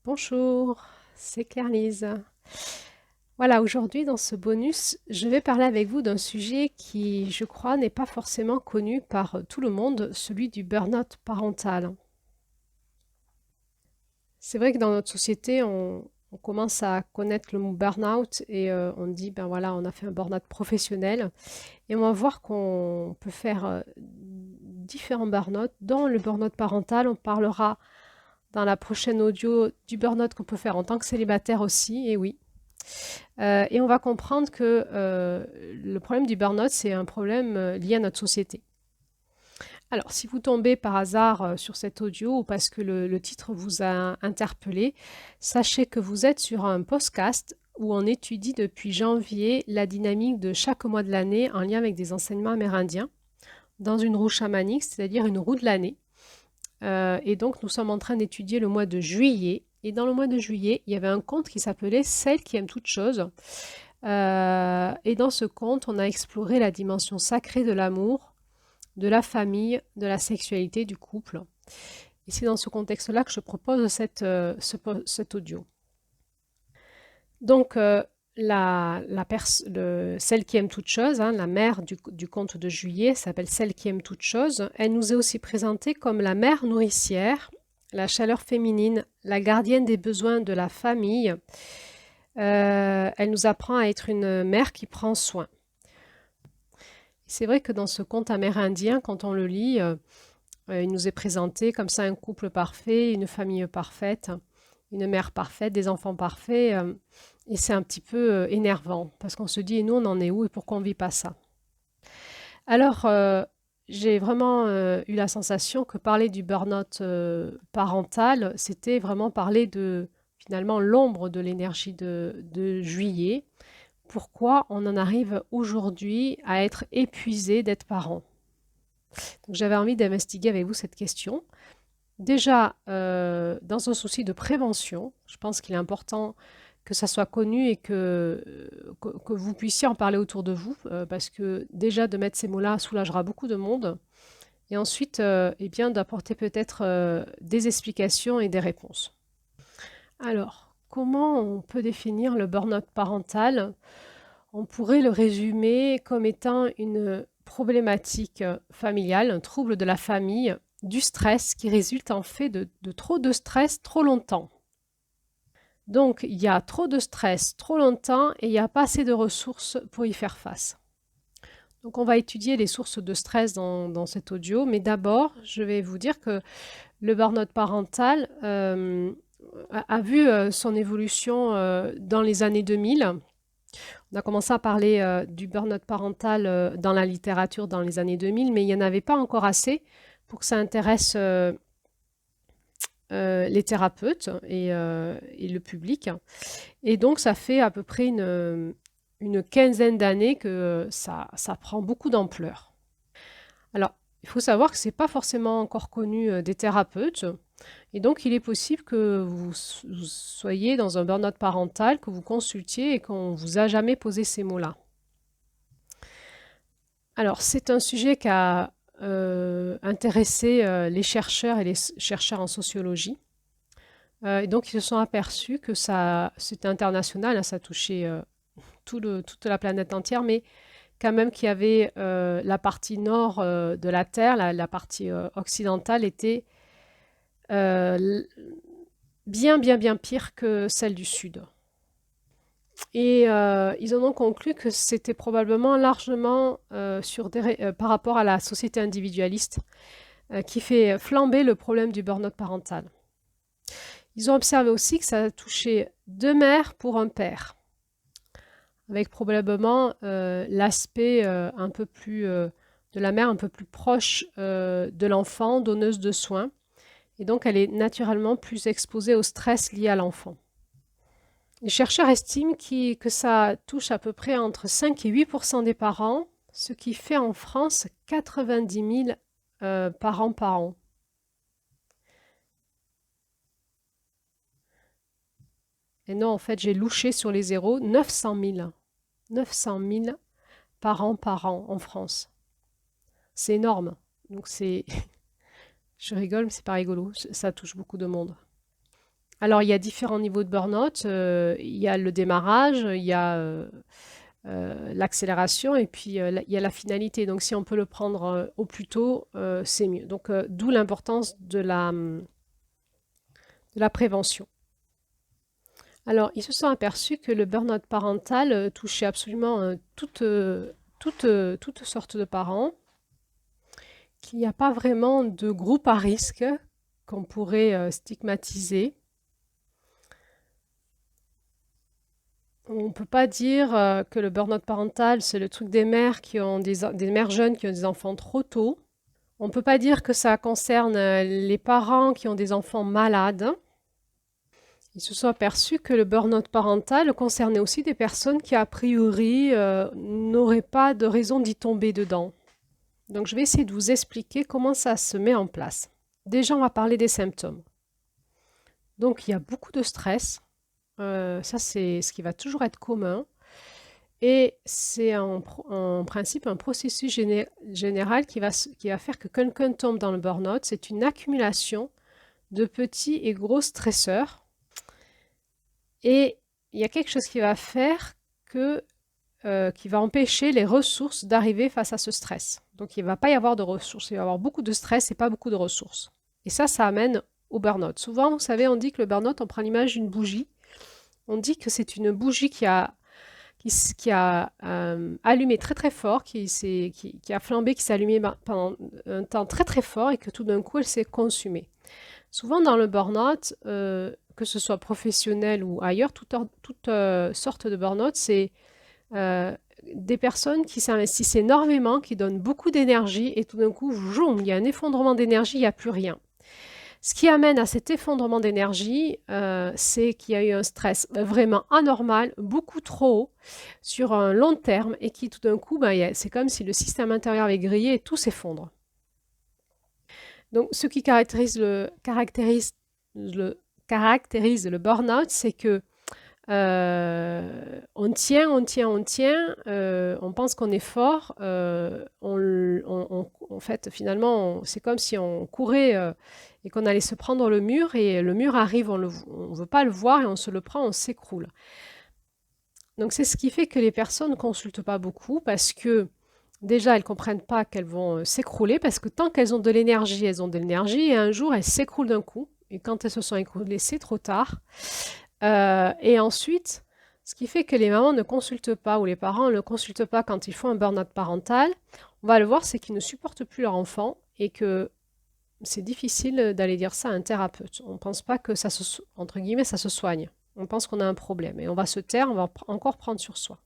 Bonjour, c'est Claire-Lise. Voilà, aujourd'hui dans ce bonus, je vais parler avec vous d'un sujet qui, je crois, n'est pas forcément connu par tout le monde, celui du burn-out parental. C'est vrai que dans notre société, on commence à connaître le mot burn-out et on dit, ben voilà, on a fait un burn-out professionnel. Et on va voir qu'on peut faire différents burn-out. Dans le burn-out parental, on parlera dans la prochaine audio du burn-out qu'on peut faire en tant que célibataire aussi, et oui. Et on va comprendre que le problème du burn-out, c'est un problème lié à notre société. Alors, si vous tombez par hasard sur cet audio ou parce que le titre vous a interpellé, sachez que vous êtes sur un podcast où on étudie depuis janvier la dynamique de chaque mois de l'année en lien avec des enseignements amérindiens dans une roue chamanique, c'est-à-dire une roue de l'année. Et donc, nous sommes en train d'étudier le mois de juillet. Et dans le mois de juillet, il y avait un conte qui s'appelait Celle qui aime toutes choses. Et dans ce conte, on a exploré la dimension sacrée de l'amour, de la famille, de la sexualité, du couple. Et c'est dans ce contexte-là que je propose cet audio. Donc, celle qui aime toute chose, hein, la mère du conte de juillet s'appelle Celle qui aime toute chose. Elle nous est aussi présentée comme la mère nourricière, la chaleur féminine, la gardienne des besoins de la famille. Elle nous apprend à être une mère qui prend soin. C'est vrai que dans ce conte amérindien, quand on le lit, il nous est présenté comme ça un couple parfait, une famille parfaite, une mère parfaite, des enfants parfaits. Et c'est un petit peu énervant parce qu'on se dit, et nous, on en est où et pourquoi on ne vit pas ça? Alors, j'ai vraiment eu la sensation que parler du burn-out parental, c'était vraiment parler de finalement l'ombre de l'énergie de juillet. Pourquoi on en arrive aujourd'hui à être épuisé d'être parent? Donc, j'avais envie d'investiguer avec vous cette question. Déjà, dans un souci de prévention, je pense qu'il est important que ça soit connu et que vous puissiez en parler autour de vous, parce que déjà de mettre ces mots-là soulagera beaucoup de monde. Et ensuite, eh bien, d'apporter peut-être des explications et des réponses. Alors, comment on peut définir le burn-out parental? On pourrait le résumer comme étant une problématique familiale, un trouble de la famille, du stress qui résulte en fait de trop de stress trop longtemps. Donc, il y a trop de stress trop longtemps et il n'y a pas assez de ressources pour y faire face. Donc, on va étudier les sources de stress dans cet audio, mais d'abord, je vais vous dire que le burn-out parental a vu son évolution dans les années 2000. On a commencé à parler du burn-out parental dans la littérature dans les années 2000, mais il n'y en avait pas encore assez pour que ça intéresse les thérapeutes et le public. Et donc, ça fait à peu près une quinzaine d'années que ça prend beaucoup d'ampleur. Alors, il faut savoir que ce n'est pas forcément encore connu des thérapeutes. Et donc, il est possible que vous soyez dans un burn-out parental, que vous consultiez et qu'on ne vous a jamais posé ces mots-là. Alors, c'est un sujet qui a intéressé les chercheurs et les chercheurs en sociologie. Et donc, ils se sont aperçus que c'était international, hein, ça touchait toute la planète entière, mais quand même qu'il y avait la partie nord de la Terre, la partie occidentale était euh, bien pire que celle du sud. Et ils en ont conclu que c'était probablement largement par rapport à la société individualiste qui fait flamber le problème du burn-out parental. Ils ont observé aussi que ça touchait deux mères pour un père, avec probablement l'aspect un peu plus de la mère un peu plus proche de l'enfant, donneuse de soins, et donc elle est naturellement plus exposée au stress lié à l'enfant. Les chercheurs estiment que ça touche à peu près entre 5 et 8% des parents, ce qui fait en France 90 000 parents par an. Et non, en fait, j'ai louché sur les zéros, 900 000. 900 000 parents par an en France. C'est énorme. Donc je rigole, mais c'est pas rigolo. Ça touche beaucoup de monde. Alors, il y a différents niveaux de burn-out. Il y a le démarrage, il y a l'accélération et puis il y a la finalité. Donc, si on peut le prendre au plus tôt, c'est mieux. Donc, d'où l'importance de la prévention. Alors, ils se sont aperçus que le burn-out parental touchait absolument toutes sortes de parents, qu'il n'y a pas vraiment de groupe à risque qu'on pourrait stigmatiser. On ne peut pas dire que le burn-out parental, c'est le truc des mères qui ont des mères jeunes qui ont des enfants trop tôt. On ne peut pas dire que ça concerne les parents qui ont des enfants malades. Ils se sont aperçus que le burn-out parental concernait aussi des personnes qui, a priori, n'auraient pas de raison d'y tomber dedans. Donc, je vais essayer de vous expliquer comment ça se met en place. Déjà, on va parler des symptômes. Donc, il y a beaucoup de stress. Ça, c'est ce qui va toujours être commun. Et c'est en principe un processus général qui va faire que quelqu'un tombe dans le burn-out. C'est une accumulation de petits et gros stresseurs. Et il y a quelque chose qui va faire qui va empêcher les ressources d'arriver face à ce stress. Donc, il ne va pas y avoir de ressources. Il va y avoir beaucoup de stress et pas beaucoup de ressources. Et ça amène au burn-out. Souvent, vous savez, on dit que le burn-out, on prend l'image d'une bougie. On dit que c'est une bougie qui a allumé très très fort, qui a flambé, qui s'est allumée pendant un temps très très fort et que tout d'un coup, elle s'est consumée. Souvent, dans le burn-out, que ce soit professionnel ou ailleurs, toute sorte de burn-out, c'est des personnes qui s'investissent énormément, qui donnent beaucoup d'énergie et tout d'un coup, zoom, il y a un effondrement d'énergie, il n'y a plus rien. Ce qui amène à cet effondrement d'énergie, c'est qu'il y a eu un stress vraiment anormal, beaucoup trop haut, sur un long terme et qui tout d'un coup, c'est comme si le système intérieur avait grillé et tout s'effondre. Donc, ce qui caractérise le burn-out, c'est que on tient, on pense qu'on est fort, en fait, finalement, c'est comme si on courait et qu'on allait se prendre le mur, et le mur arrive, on ne veut pas le voir, et on se le prend, on s'écroule. Donc, c'est ce qui fait que les personnes ne consultent pas beaucoup, parce que déjà, elles ne comprennent pas qu'elles vont s'écrouler, parce que tant qu'elles ont de l'énergie, elles ont de l'énergie, et un jour, elles s'écroulent d'un coup, et quand elles se sont écroulées, c'est trop tard. Et ensuite, ce qui fait que les mamans ne consultent pas ou les parents ne consultent pas quand ils font un burn-out parental, on va le voir, c'est qu'ils ne supportent plus leur enfant et que c'est difficile d'aller dire ça à un thérapeute. On ne pense pas que ça entre guillemets, ça se soigne. On pense qu'on a un problème et on va se taire, on va encore prendre sur soi.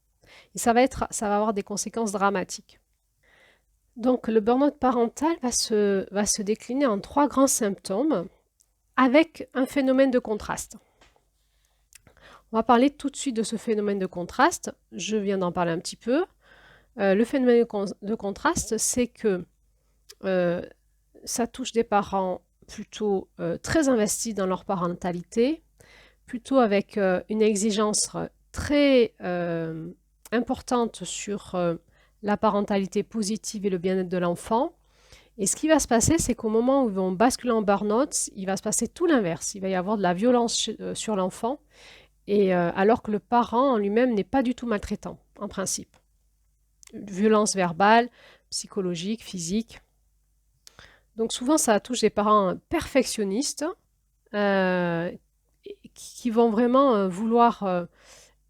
Et ça va avoir des conséquences dramatiques. Donc le burn-out parental va se décliner en 3 grands symptômes avec un phénomène de contraste. On va parler tout de suite de ce phénomène de contraste. Je viens d'en parler un petit peu. Le phénomène de contraste, c'est que ça touche des parents plutôt très investis dans leur parentalité, plutôt avec une exigence très importante sur la parentalité positive et le bien-être de l'enfant. Et ce qui va se passer, c'est qu'au moment où ils vont basculer en burn-out, il va se passer tout l'inverse. Il va y avoir de la violence sur l'enfant, et alors que le parent en lui-même n'est pas du tout maltraitant, en principe. Violence verbale, psychologique, physique. Donc souvent, ça touche des parents perfectionnistes qui vont vraiment vouloir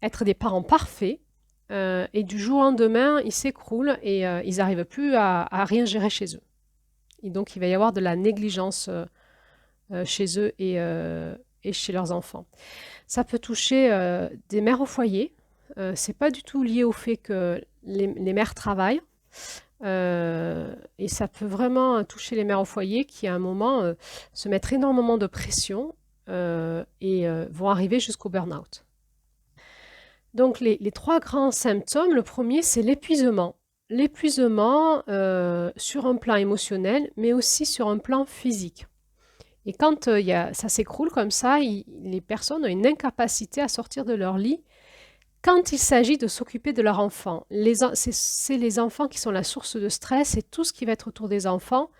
être des parents parfaits, et du jour au lendemain, ils s'écroulent et ils n'arrivent plus à rien gérer chez eux. Et donc, il va y avoir de la négligence chez eux et chez leurs enfants. Ça peut toucher des mères au foyer. C'est pas du tout lié au fait que les mères travaillent. Et ça peut vraiment toucher les mères au foyer qui, à un moment, se mettent énormément de pression et vont arriver jusqu'au burn-out. Donc, les 3 grands symptômes, le premier, c'est l'épuisement. L'épuisement sur un plan émotionnel, mais aussi sur un plan physique. Et quand ça s'écroule comme ça, les personnes ont une incapacité à sortir de leur lit quand il s'agit de s'occuper de leur enfant. C'est les enfants qui sont la source de stress, et tout ce qui va être autour des enfants,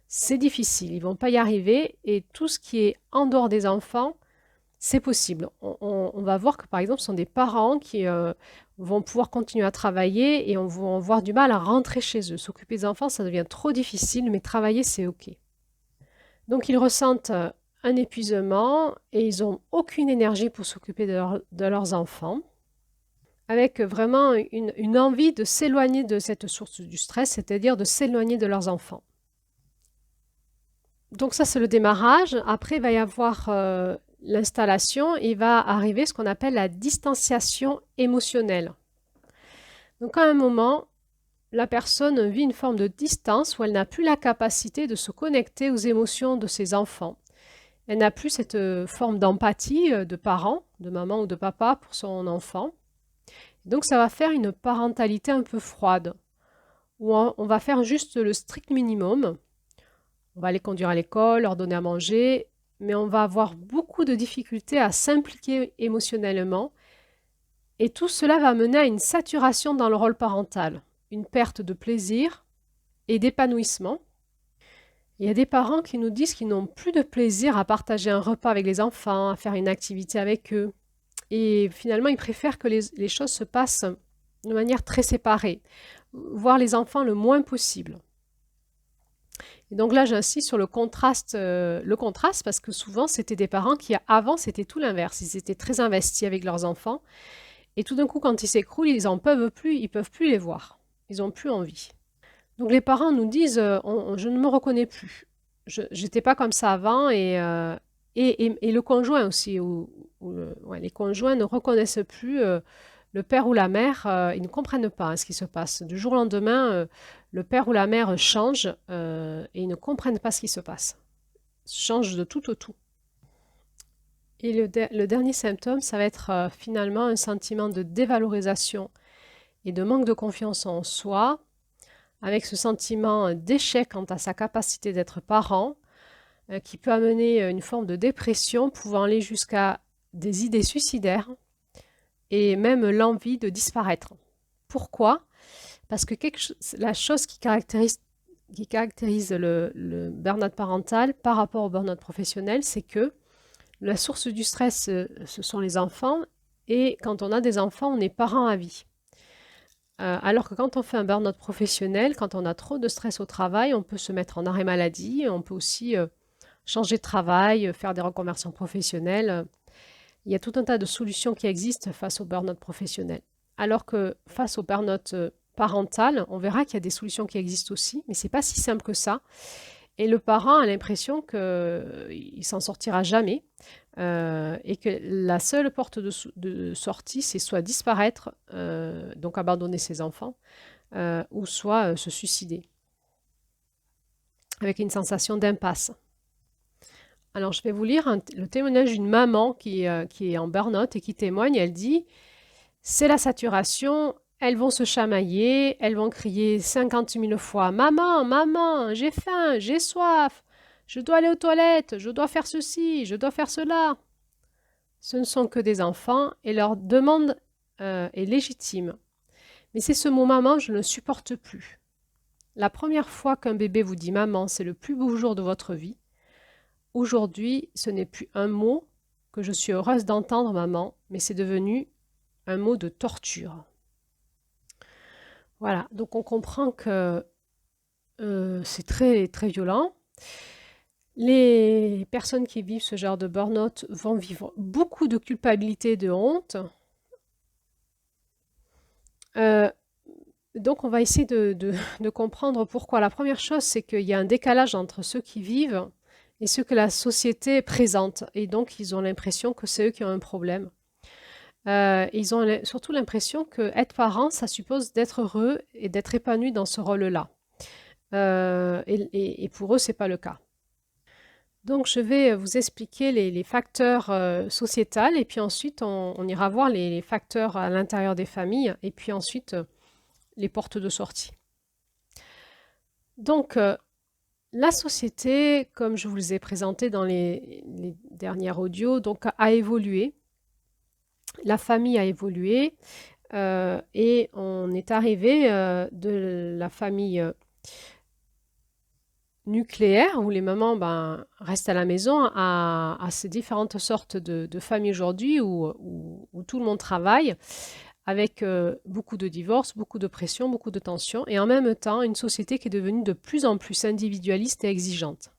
c'est difficile. Ils ne vont pas y arriver, et tout ce qui est en dehors des enfants, c'est possible. On va voir que par exemple, ce sont des parents qui vont pouvoir continuer à travailler et on va avoir du mal à rentrer chez eux. S'occuper des enfants, ça devient trop difficile, mais travailler, c'est OK. Donc ils ressentent un épuisement et ils n'ont aucune énergie pour s'occuper de leurs enfants, avec vraiment une envie de s'éloigner de cette source du stress, c'est-à-dire de s'éloigner de leurs enfants. Donc ça, c'est le démarrage. Après, il va y avoir l'installation et il va arriver ce qu'on appelle la distanciation émotionnelle. Donc à un moment, la personne vit une forme de distance où elle n'a plus la capacité de se connecter aux émotions de ses enfants. Elle n'a plus cette forme d'empathie de parent, de maman ou de papa pour son enfant. Donc ça va faire une parentalité un peu froide, où on va faire juste le strict minimum. On va les conduire à l'école, leur donner à manger, mais on va avoir beaucoup de difficultés à s'impliquer émotionnellement. Et tout cela va mener à une saturation dans le rôle parental, une perte de plaisir et d'épanouissement. Il y a des parents qui nous disent qu'ils n'ont plus de plaisir à partager un repas avec les enfants, à faire une activité avec eux. Et finalement, ils préfèrent que les choses se passent de manière très séparée, voir les enfants le moins possible. Et donc là, j'insiste sur le contraste parce que souvent, c'était des parents qui, avant, c'était tout l'inverse. Ils étaient très investis avec leurs enfants. Et tout d'un coup, quand ils s'écroulent, ils n'en peuvent plus, ils ne peuvent plus les voir. Ils n'ont plus envie. Donc les parents nous disent, je ne me reconnais plus. Je n'étais pas comme ça avant et le conjoint aussi, les conjoints ne reconnaissent plus le père ou la mère, ils ne comprennent pas ce qui se passe. Du jour au lendemain, le père ou la mère change et ils ne comprennent pas ce qui se passe. Change de tout au tout. Et le dernier symptôme, ça va être finalement un sentiment de dévalorisation et de manque de confiance en soi, avec ce sentiment d'échec quant à sa capacité d'être parent, qui peut amener une forme de dépression, pouvant aller jusqu'à des idées suicidaires et même l'envie de disparaître. Pourquoi? Parce que la chose qui caractérise le burn-out parental par rapport au burn-out professionnel, c'est que la source du stress, ce sont les enfants, et quand on a des enfants, on est parent à vie. Alors que quand on fait un burn-out professionnel, quand on a trop de stress au travail, on peut se mettre en arrêt maladie, on peut aussi changer de travail, faire des reconversions professionnelles. Il y a tout un tas de solutions qui existent face au burn-out professionnel. Alors que face au burn-out parental, on verra qu'il y a des solutions qui existent aussi, mais ce n'est pas si simple que ça. Et le parent a l'impression qu'il s'en sortira jamais et que la seule porte de sortie, c'est soit disparaître, donc abandonner ses enfants, ou soit se suicider, avec une sensation d'impasse. Alors, je vais vous lire le témoignage d'une maman qui est en burn-out et qui témoigne. Elle dit « C'est la saturation, elles vont se chamailler, elles vont crier 50 000 fois « Maman, maman, j'ai faim, j'ai soif, je dois aller aux toilettes, je dois faire ceci, je dois faire cela. » Ce ne sont que des enfants et leur demande est légitime. Mais c'est ce mot « maman », je ne le supporte plus. La première fois qu'un bébé vous dit « maman », c'est le plus beau jour de votre vie. Aujourd'hui, ce n'est plus un mot que je suis heureuse d'entendre, maman, mais c'est devenu un mot de torture. Voilà, donc on comprend que c'est très, très violent. Les personnes qui vivent ce genre de burn-out vont vivre beaucoup de culpabilité et de honte. Donc on va essayer de comprendre pourquoi. La première chose, c'est qu'il y a un décalage entre ceux qui vivent et ce que la société présente. Et donc, ils ont l'impression que c'est eux qui ont un problème. Ils ont surtout l'impression qu'être parent, ça suppose d'être heureux et d'être épanoui dans ce rôle-là. Et pour eux, ce n'est pas le cas. Donc, je vais vous expliquer les facteurs sociétals et puis ensuite, on ira voir les facteurs à l'intérieur des familles et puis ensuite, les portes de sortie. Donc, la société, comme je vous les ai présenté dans les dernières audios, donc, a évolué. La famille a évolué et on est arrivé de la famille nucléaire où les mamans restent à la maison à ces différentes sortes de familles aujourd'hui où tout le monde travaille avec beaucoup de divorces, beaucoup de pression, beaucoup de tensions et en même temps une société qui est devenue de plus en plus individualiste et exigeante.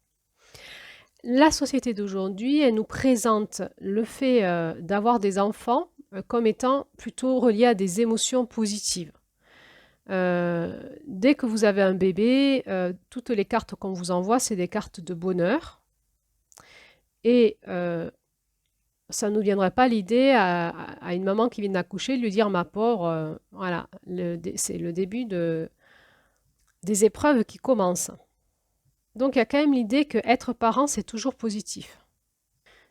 La société d'aujourd'hui, elle nous présente le fait d'avoir des enfants comme étant plutôt relié à des émotions positives. Dès que vous avez un bébé, toutes les cartes qu'on vous envoie, c'est des cartes de bonheur. Et ça ne nous viendrait pas l'idée à une maman qui vient d'accoucher de lui dire ma pauvre, voilà, c'est le début des épreuves qui commencent. Donc il y a quand même l'idée que être parent, c'est toujours positif.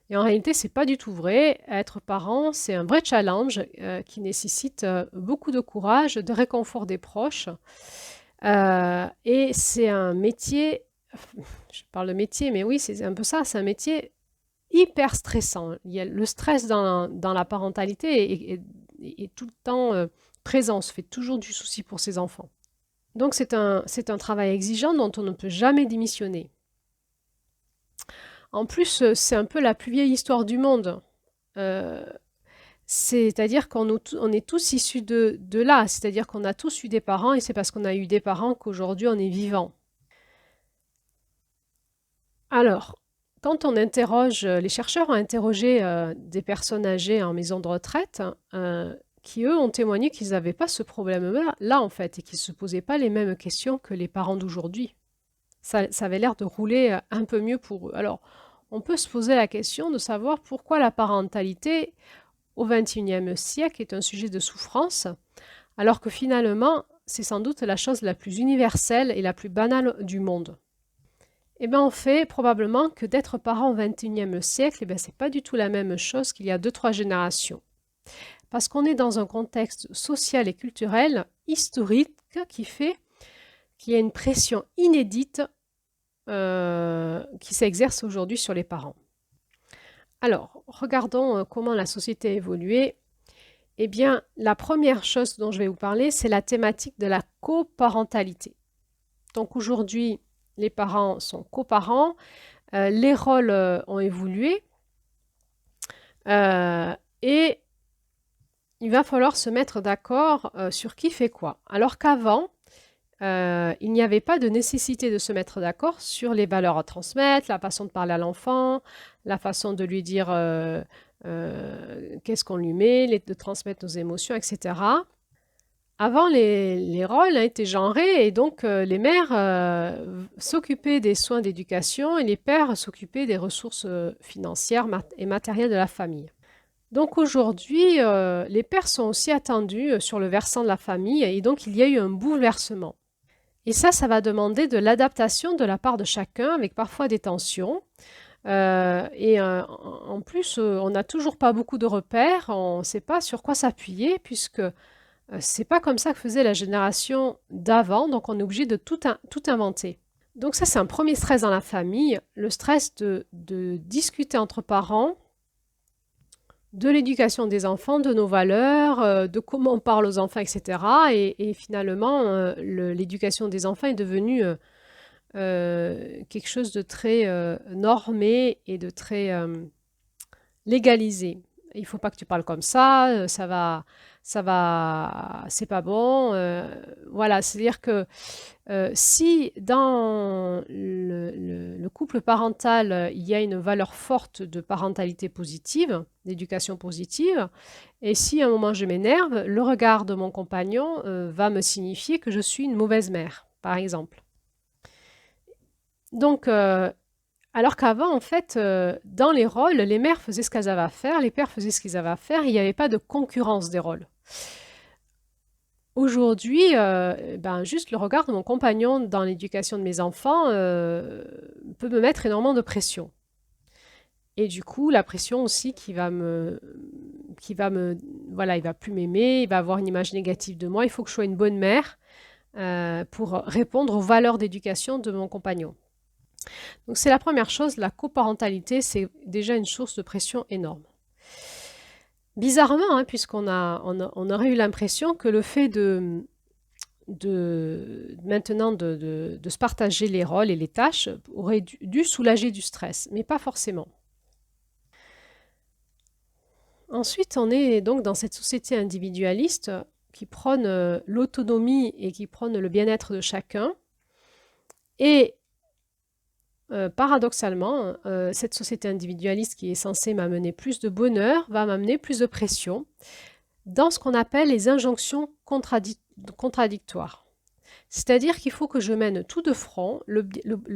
Et en réalité, c'est pas du tout vrai. Être parent, c'est un vrai challenge qui nécessite beaucoup de courage, de réconfort des proches. Et c'est un métier, je parle de métier, mais oui, c'est un peu ça, c'est un métier hyper stressant. Il y a le stress dans la parentalité est tout le temps présent. On se fait toujours du souci pour ses enfants. Donc c'est un travail exigeant dont on ne peut jamais démissionner. En plus, c'est un peu la plus vieille histoire du monde. C'est-à-dire on est tous issus de là, c'est-à-dire qu'on a tous eu des parents et c'est parce qu'on a eu des parents qu'aujourd'hui on est vivant. Alors, quand on interroge, les chercheurs ont interrogé des personnes âgées en maison de retraite qui, eux, ont témoigné qu'ils n'avaient pas ce problème-là, en fait, et qu'ils ne se posaient pas les mêmes questions que les parents d'aujourd'hui. Ça avait l'air de rouler un peu mieux pour eux. Alors, on peut se poser la question de savoir pourquoi la parentalité au XXIe siècle est un sujet de souffrance, alors que finalement, c'est sans doute la chose la plus universelle et la plus banale du monde. Eh bien, on fait probablement que d'être parent au XXIe siècle, eh bien, c'est pas du tout la même chose qu'il y a 2-3 générations. Parce qu'on est dans un contexte social et culturel, historique, qui fait qu'il y a une pression inédite qui s'exerce aujourd'hui sur les parents. Alors, regardons comment la société a évolué. Eh bien, la première chose dont je vais vous parler, c'est la thématique de la coparentalité. Donc aujourd'hui, les parents sont coparents, les rôles ont évolué et il va falloir se mettre d'accord sur qui fait quoi. Alors qu'avant, il n'y avait pas de nécessité de se mettre d'accord sur les valeurs à transmettre, la façon de parler à l'enfant, la façon de lui dire qu'est-ce qu'on lui met, de transmettre nos émotions, etc. Avant, les rôles étaient genrés et donc les mères s'occupaient des soins d'éducation et les pères s'occupaient des ressources financières et matérielles de la famille. Donc aujourd'hui, les pères sont aussi attendus sur le versant de la famille et donc il y a eu un bouleversement. Et ça va demander de l'adaptation de la part de chacun avec parfois des tensions. En plus, on n'a toujours pas beaucoup de repères, on ne sait pas sur quoi s'appuyer puisque c'est pas comme ça que faisait la génération d'avant, donc on est obligé de tout inventer. Donc ça, c'est un premier stress dans la famille, le stress de discuter entre parents de l'éducation des enfants, de nos valeurs, de comment on parle aux enfants, etc. Et finalement, l'éducation des enfants est devenue quelque chose de très normé et de très légalisé. Il ne faut pas que tu parles comme ça, c'est pas bon. Voilà, c'est-à-dire que si dans le couple parental, il y a une valeur forte de parentalité positive, d'éducation positive, et si à un moment je m'énerve, le regard de mon compagnon va me signifier que je suis une mauvaise mère, par exemple. Donc, alors qu'avant, en fait, dans les rôles, les mères faisaient ce qu'elles avaient à faire, les pères faisaient ce qu'ils avaient à faire, il n'y avait pas de concurrence des rôles. Aujourd'hui, juste le regard de mon compagnon dans l'éducation de mes enfants peut me mettre énormément de pression. Et du coup, la pression aussi voilà, il va plus m'aimer, il va avoir une image négative de moi. Il faut que je sois une bonne mère pour répondre aux valeurs d'éducation de mon compagnon. Donc c'est la première chose, la coparentalité, c'est déjà une source de pression énorme. Bizarrement, puisqu'on aurait eu l'impression que le fait maintenant de se partager les rôles et les tâches aurait dû soulager du stress, mais pas forcément. Ensuite, on est donc dans cette société individualiste qui prône l'autonomie et qui prône le bien-être de chacun. Et paradoxalement, cette société individualiste qui est censée m'amener plus de bonheur va m'amener plus de pression dans ce qu'on appelle les injonctions contradictoires. C'est-à-dire qu'il faut que je mène tout de front, le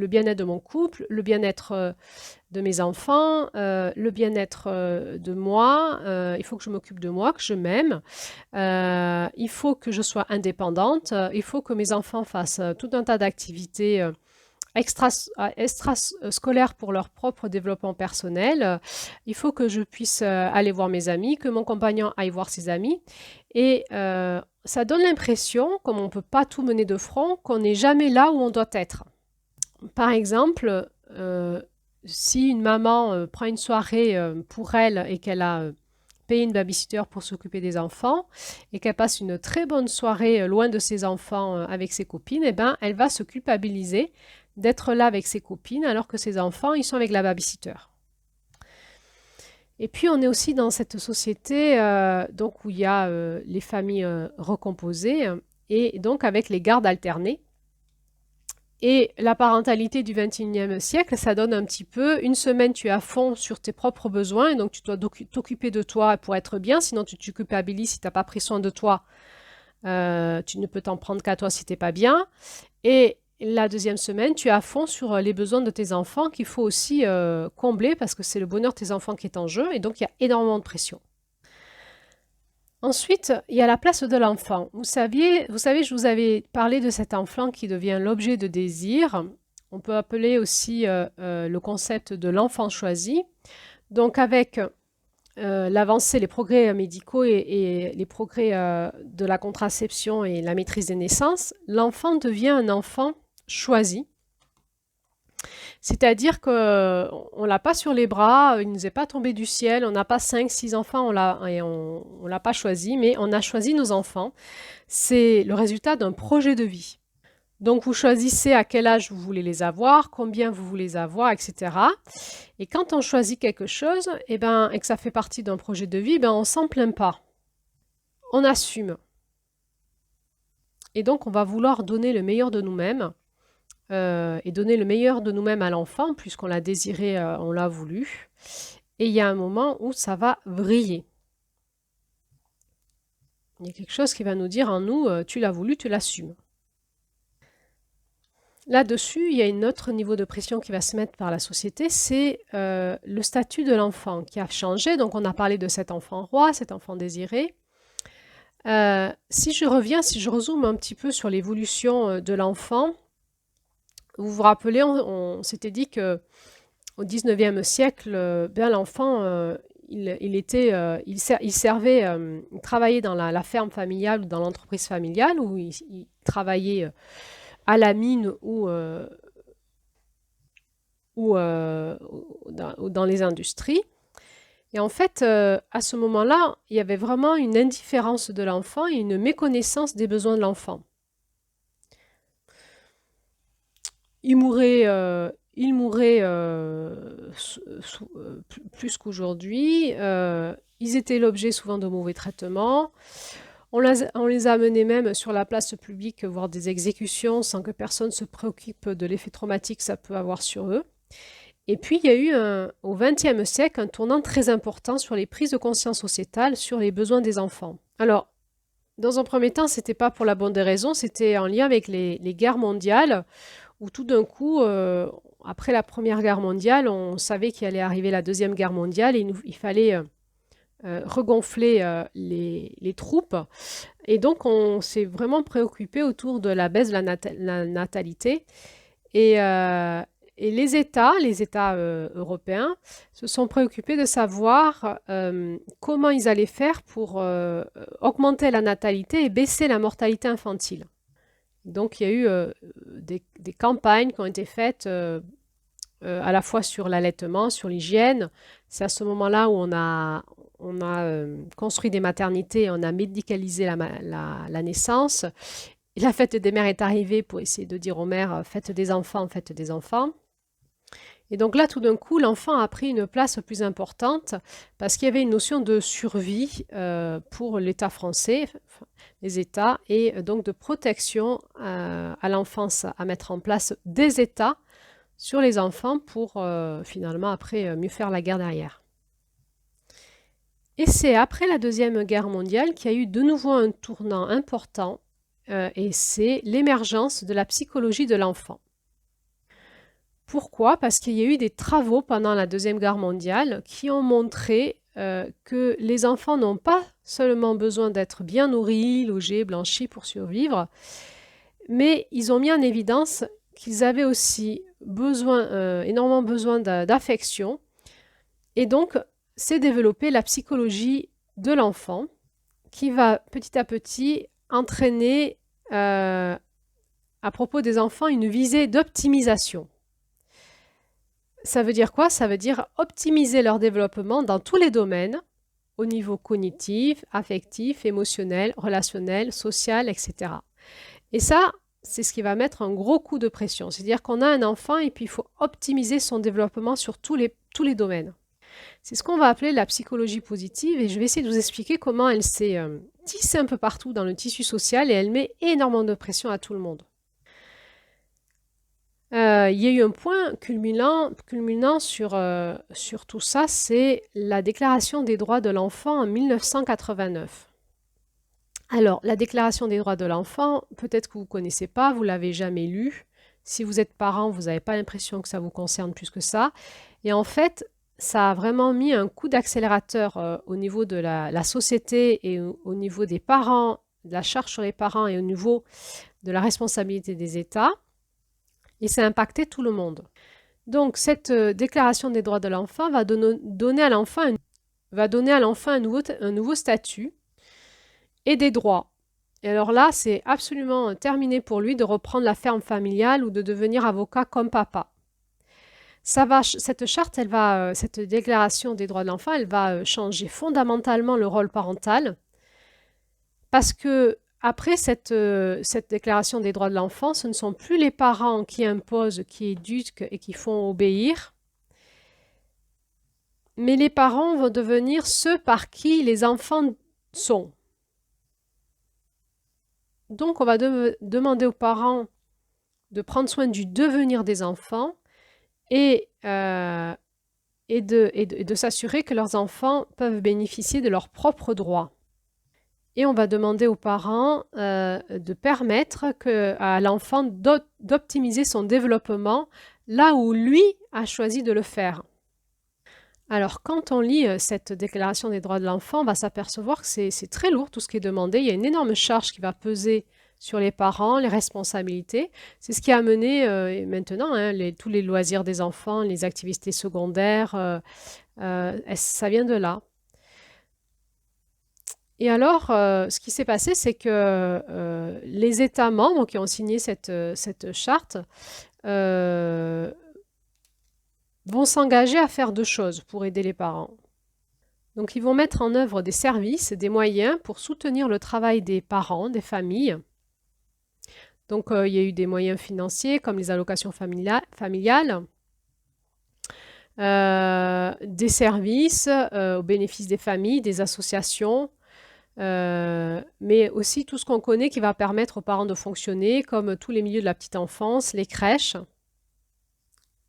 bien-être de mon couple, le bien-être de mes enfants, le bien-être de moi, il faut que je m'occupe de moi, que je m'aime, il faut que je sois indépendante, il faut que mes enfants fassent tout un tas d'activités extrascolaires pour leur propre développement personnel, il faut que je puisse aller voir mes amis, que mon compagnon aille voir ses amis, et ça donne l'impression, comme on ne peut pas tout mener de front, qu'on n'est jamais là où on doit être. Par exemple, si une maman prend une soirée pour elle et qu'elle a payé une babysitter pour s'occuper des enfants et qu'elle passe une très bonne soirée loin de ses enfants avec ses copines, eh ben, elle va se culpabiliser d'être là avec ses copines alors que ses enfants, ils sont avec la babysitter. Et puis, on est aussi dans cette société donc où il y a les familles recomposées et donc avec les gardes alternées. Et la parentalité du XXIe siècle, ça donne un petit peu, une semaine tu es à fond sur tes propres besoins, et donc tu dois t'occuper de toi pour être bien, sinon tu te culpabilises si tu n'as pas pris soin de toi, tu ne peux t'en prendre qu'à toi si tu n'es pas bien. Et la deuxième semaine, tu es à fond sur les besoins de tes enfants qu'il faut aussi combler parce que c'est le bonheur de tes enfants qui est en jeu et donc il y a énormément de pression. Ensuite, il y a la place de l'enfant. Vous savez, je vous avais parlé de cet enfant qui devient l'objet de désir. On peut appeler aussi le concept de l'enfant choisi. Donc avec l'avancée, les progrès médicaux et les progrès de la contraception et la maîtrise des naissances, l'enfant devient un enfant choisi. C'est-à-dire qu'on ne l'a pas sur les bras, il ne nous est pas tombé du ciel, on n'a pas 5, 6 enfants, on ne l'a pas choisi, mais on a choisi nos enfants. C'est le résultat d'un projet de vie. Donc vous choisissez à quel âge vous voulez les avoir, combien vous voulez les avoir, etc. Et quand on choisit quelque chose et que ça fait partie d'un projet de vie, on ne s'en plaint pas. On assume. Et donc on va vouloir donner le meilleur de nous-mêmes. Et donner le meilleur de nous-mêmes à l'enfant, puisqu'on l'a désiré, on l'a voulu. Et il y a un moment où ça va vriller. Il y a quelque chose qui va nous dire en nous, tu l'as voulu, tu l'assumes. Là-dessus, il y a un autre niveau de pression qui va se mettre par la société, c'est le statut de l'enfant qui a changé. Donc on a parlé de cet enfant roi, cet enfant désiré. Si je rezoome un petit peu sur l'évolution de l'enfant, vous vous rappelez, on s'était dit qu'au XIXe siècle, l'enfant, il travaillait dans la ferme familiale ou dans l'entreprise familiale où il travaillait à la mine ou dans les industries. Et en fait, à ce moment-là, il y avait vraiment une indifférence de l'enfant et une méconnaissance des besoins de l'enfant. Il mourait plus qu'aujourd'hui. Ils étaient l'objet souvent de mauvais traitements. On les a amenés même sur la place publique, voire des exécutions, sans que personne se préoccupe de l'effet traumatique que ça peut avoir sur eux. Et puis, il y a eu au XXe siècle un tournant très important sur les prises de conscience sociétales sur les besoins des enfants. Alors, dans un premier temps, ce n'était pas pour la bonne des raisons, c'était en lien avec les guerres mondiales, où tout d'un coup, après la Première Guerre mondiale, on savait qu'il allait arriver la Deuxième Guerre mondiale et il fallait regonfler les troupes. Et donc, on s'est vraiment préoccupé autour de la baisse de la natalité. Et les États européens se sont préoccupés de savoir comment ils allaient faire pour augmenter la natalité et baisser la mortalité infantile. Donc, il y a eu des campagnes qui ont été faites à la fois sur l'allaitement, sur l'hygiène. C'est à ce moment-là où on a construit des maternités, on a médicalisé la naissance Et la fête des mères est arrivée pour essayer de dire aux mères, faites des enfants, faites des enfants. Et donc là, tout d'un coup, l'enfant a pris une place plus importante parce qu'il y avait une notion de survie pour l'État français, enfin, les États, et donc de protection à l'enfance, à mettre en place des États sur les enfants pour finalement après mieux faire la guerre derrière. Et c'est après la Deuxième Guerre mondiale qu'il y a eu de nouveau un tournant important et c'est l'émergence de la psychologie de l'enfant. Pourquoi? Parce qu'il y a eu des travaux pendant la Deuxième Guerre mondiale qui ont montré que les enfants n'ont pas seulement besoin d'être bien nourris, logés, blanchis pour survivre, mais ils ont mis en évidence qu'ils avaient aussi énormément besoin d'affection. Et donc, c'est développer la psychologie de l'enfant qui va petit à petit entraîner à propos des enfants une visée d'optimisation. Ça veut dire quoi? Ça veut dire optimiser leur développement dans tous les domaines, au niveau cognitif, affectif, émotionnel, relationnel, social, etc. Et ça, c'est ce qui va mettre un gros coup de pression. C'est-à-dire qu'on a un enfant et puis il faut optimiser son développement sur tous les domaines. C'est ce qu'on va appeler la psychologie positive et je vais essayer de vous expliquer comment elle s'est tissée un peu partout dans le tissu social et elle met énormément de pression à tout le monde. Il y a eu un point culminant sur tout ça, c'est la Déclaration des droits de l'enfant en 1989. Alors, la Déclaration des droits de l'enfant, peut-être que vous ne connaissez pas, vous ne l'avez jamais lue. Si vous êtes parent, vous n'avez pas l'impression que ça vous concerne plus que ça. Et en fait, ça a vraiment mis un coup d'accélérateur au niveau de la société et au niveau des parents, de la charge sur les parents et au niveau de la responsabilité des États. Et ça a impacté tout le monde. Donc, cette déclaration des droits de l'enfant va donner à l'enfant un nouveau statut et des droits. Et alors là, c'est absolument terminé pour lui de reprendre la ferme familiale ou de devenir avocat comme papa. Cette charte, cette déclaration des droits de l'enfant, elle va changer fondamentalement le rôle parental parce que après cette déclaration des droits de l'enfant, ce ne sont plus les parents qui imposent, qui éduquent et qui font obéir, mais les parents vont devenir ceux par qui les enfants sont. Donc, on va demander aux parents de prendre soin du devenir des enfants et de s'assurer que leurs enfants peuvent bénéficier de leurs propres droits. Et on va demander aux parents de permettre à l'enfant d'optimiser son développement là où lui a choisi de le faire. Alors, quand on lit cette déclaration des droits de l'enfant, on va s'apercevoir que c'est très lourd tout ce qui est demandé. Il y a une énorme charge qui va peser sur les parents, les responsabilités. C'est ce qui a amené maintenant tous les loisirs des enfants, les activités secondaires, ça vient de là. Et alors, ce qui s'est passé, c'est que les États membres qui ont signé cette charte vont s'engager à faire deux choses pour aider les parents. Donc, ils vont mettre en œuvre des services, des moyens pour soutenir le travail des parents, des familles. Donc, il y a eu des moyens financiers comme les allocations familiales, des services au bénéfice des familles, des associations, mais aussi tout ce qu'on connaît qui va permettre aux parents de fonctionner, comme tous les milieux de la petite enfance, les crèches.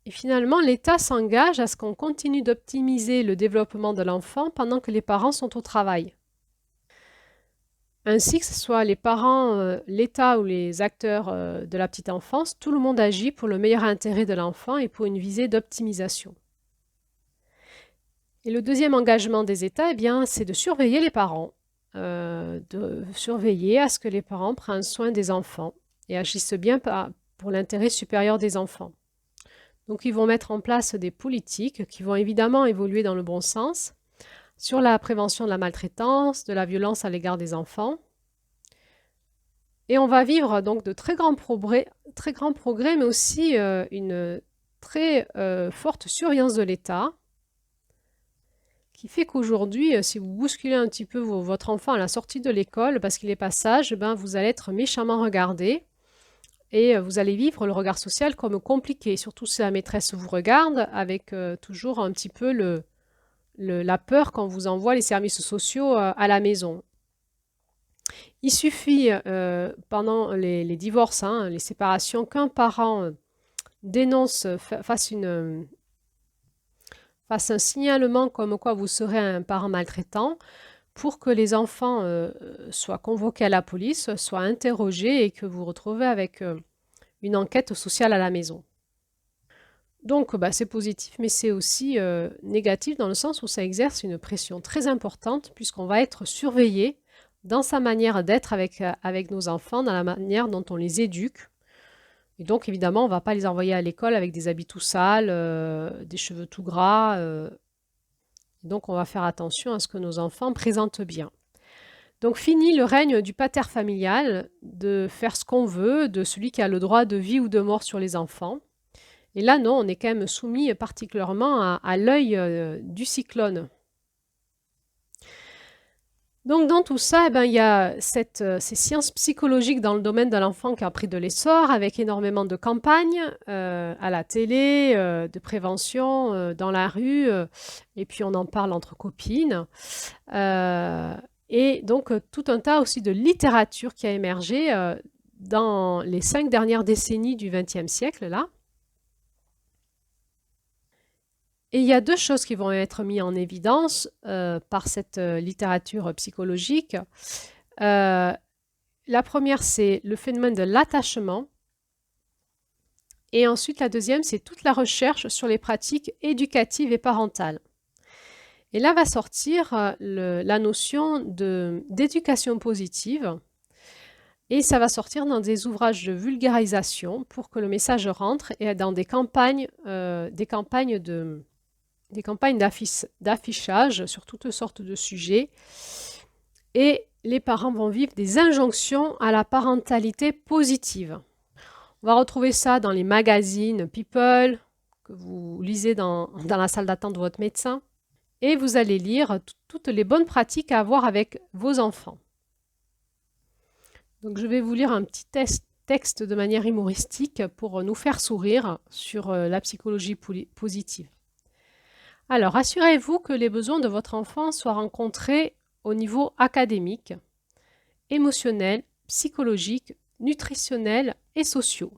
Et finalement, l'État s'engage à ce qu'on continue d'optimiser le développement de l'enfant pendant que les parents sont au travail. Ainsi que ce soit les parents, l'État ou les acteurs de la petite enfance, tout le monde agit pour le meilleur intérêt de l'enfant et pour une visée d'optimisation. Et le deuxième engagement des États, eh bien, c'est de surveiller les parents, de surveiller à ce que les parents prennent soin des enfants et agissent bien pour l'intérêt supérieur des enfants. Donc, ils vont mettre en place des politiques qui vont évidemment évoluer dans le bon sens sur la prévention de la maltraitance, de la violence à l'égard des enfants. Et on va vivre donc de très grands progrès, mais aussi une très forte surveillance de l'État qui fait qu'aujourd'hui, si vous bousculez un petit peu votre enfant à la sortie de l'école parce qu'il est pas sage, ben, vous allez être méchamment regardé et vous allez vivre le regard social comme compliqué, surtout si la maîtresse vous regarde avec toujours un petit peu la peur quand vous envoie les services sociaux à la maison. Il suffit pendant les divorces, hein, les séparations, qu'un parent dénonce, fasse un signalement comme quoi vous serez un parent maltraitant pour que les enfants soient convoqués à la police, soient interrogés et que vous vous retrouvez avec une enquête sociale à la maison. Donc bah, c'est positif, mais c'est aussi négatif dans le sens où ça exerce une pression très importante puisqu'on va être surveillé dans sa manière d'être avec nos enfants, dans la manière dont on les éduque. Et donc évidemment, on ne va pas les envoyer à l'école avec des habits tout sales, des cheveux tout gras. Donc on va faire attention à ce que nos enfants présentent bien. Donc fini le règne du pater familial, de faire ce qu'on veut, de celui qui a le droit de vie ou de mort sur les enfants. Et là, non, on est quand même soumis particulièrement à l'œil du cyclone. Donc dans tout ça, eh ben, il y a ces sciences psychologiques dans le domaine de l'enfant qui a pris de l'essor, avec énormément de campagnes à la télé, de prévention, dans la rue, et puis on en parle entre copines. Et donc tout un tas aussi de littérature qui a émergé dans les 5 dernières décennies du XXe siècle, là. Et il y a deux choses qui vont être mises en évidence par cette littérature psychologique. La première, c'est le phénomène de l'attachement. Et ensuite, la deuxième, c'est toute la recherche sur les pratiques éducatives et parentales. Et là va sortir la notion d'éducation positive. Et ça va sortir dans des ouvrages de vulgarisation pour que le message rentre et dans des campagnes d'affichage sur toutes sortes de sujets. Et les parents vont vivre des injonctions à la parentalité positive. On va retrouver ça dans les magazines People, que vous lisez dans la salle d'attente de votre médecin. Et vous allez lire toutes les bonnes pratiques à avoir avec vos enfants. Donc je vais vous lire un petit texte de manière humoristique pour nous faire sourire sur la psychologie positive. Alors, assurez-vous que les besoins de votre enfant soient rencontrés au niveau académique, émotionnel, psychologique, nutritionnel et sociaux.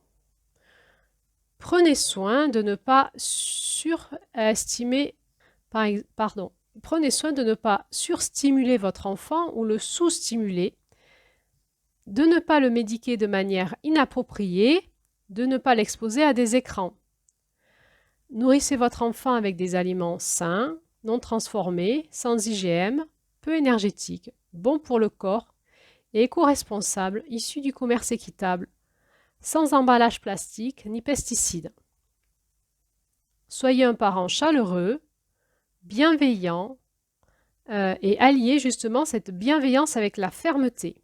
Prenez soin de ne pas surstimuler votre enfant ou le sous-stimuler, de ne pas le médiquer de manière inappropriée, de ne pas l'exposer à des écrans. Nourrissez votre enfant avec des aliments sains, non transformés, sans IgM, peu énergétiques, bons pour le corps et éco-responsables, issus du commerce équitable, sans emballage plastique ni pesticides. Soyez un parent chaleureux, bienveillant et alliez justement cette bienveillance avec la fermeté.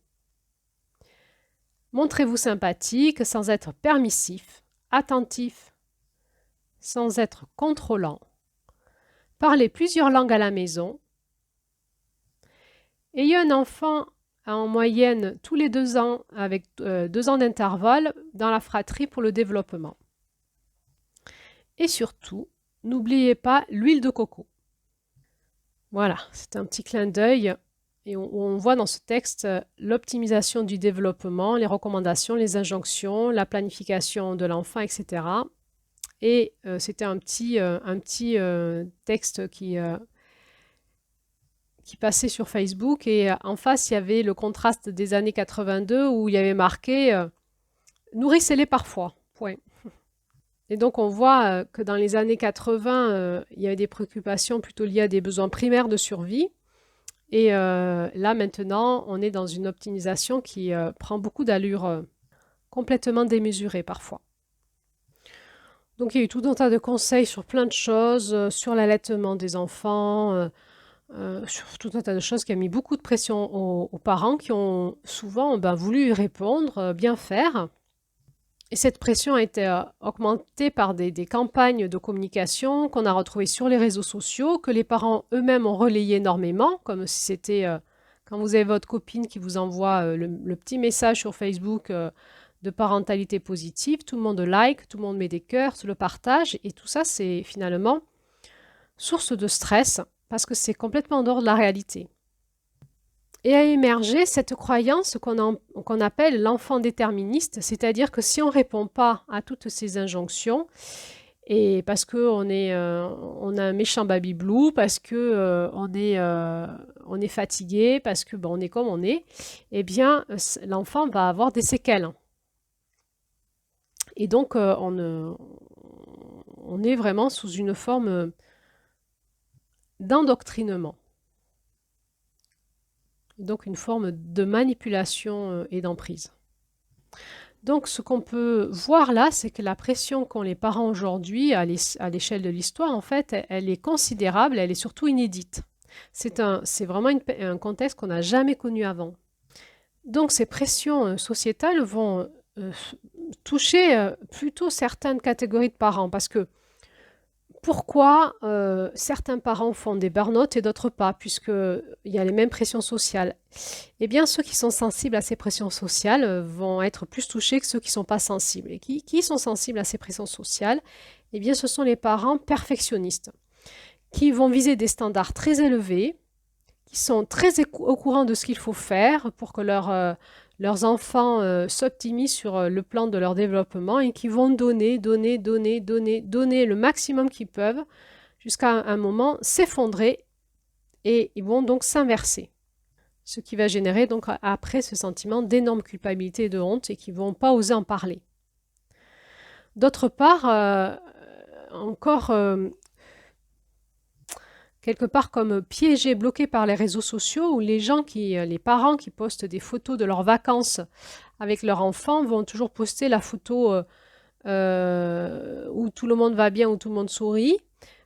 Montrez-vous sympathique sans être permissif, attentif, sans être contrôlant. Parlez plusieurs langues à la maison. Ayez un enfant en moyenne tous les 2 ans avec 2 ans d'intervalle dans la fratrie pour le développement. Et surtout, n'oubliez pas l'huile de coco. Voilà, c'est un petit clin d'œil et on voit dans ce texte l'optimisation du développement, les recommandations, les injonctions, la planification de l'enfant, etc. Et c'était un petit texte qui passait sur Facebook et en face, il y avait le contraste des années 82 où il y avait marqué « Nourrissez-les parfois ». Point. Et donc, on voit que dans les années 80, il y avait des préoccupations plutôt liées à des besoins primaires de survie. Et là, maintenant, on est dans une optimisation qui prend beaucoup d'allure complètement démesurée parfois. Donc, il y a eu tout un tas de conseils sur plein de choses, sur l'allaitement des enfants, sur tout un tas de choses qui a mis beaucoup de pression aux parents qui ont souvent voulu y répondre, bien faire. Et cette pression a été augmentée par des campagnes de communication qu'on a retrouvées sur les réseaux sociaux, que les parents eux-mêmes ont relayé énormément, comme si c'était quand vous avez votre copine qui vous envoie le petit message sur Facebook de parentalité positive, tout le monde like, tout le monde met des cœurs, le partage, et tout ça c'est finalement source de stress parce que c'est complètement en dehors de la réalité. Et a émergé cette croyance qu'on appelle l'enfant déterministe, c'est-à-dire que si on ne répond pas à toutes ces injonctions, et parce qu'on on a un méchant baby blue, parce que on est fatigué, parce que on est comme on est, eh bien l'enfant va avoir des séquelles. Et donc on est vraiment sous une forme d'endoctrinement. Donc une forme de manipulation et d'emprise. Donc ce qu'on peut voir là, c'est que la pression qu'ont les parents aujourd'hui à l'échelle de l'histoire, en fait, elle est considérable, elle est surtout inédite. C'est vraiment un contexte qu'on n'a jamais connu avant. Donc ces pressions sociétales vont toucher plutôt certaines catégories de parents, parce que pourquoi certains parents font des burn-out et d'autres pas, puisqu'il y a les mêmes pressions sociales? Eh bien, ceux qui sont sensibles à ces pressions sociales vont être plus touchés que ceux qui ne sont pas sensibles. Et qui sont sensibles à ces pressions sociales? Eh bien, ce sont les parents perfectionnistes, qui vont viser des standards très élevés, qui sont très au courant de ce qu'il faut faire pour que leurs enfants s'optimisent sur le plan de leur développement et qui vont donner le maximum qu'ils peuvent jusqu'à un moment s'effondrer et ils vont donc s'inverser. Ce qui va générer donc après ce sentiment d'énorme culpabilité et de honte et qui ne vont pas oser en parler. D'autre part, encore quelque part comme piégés, bloqués par les réseaux sociaux où les parents qui postent des photos de leurs vacances avec leurs enfants vont toujours poster la photo où tout le monde va bien, où tout le monde sourit.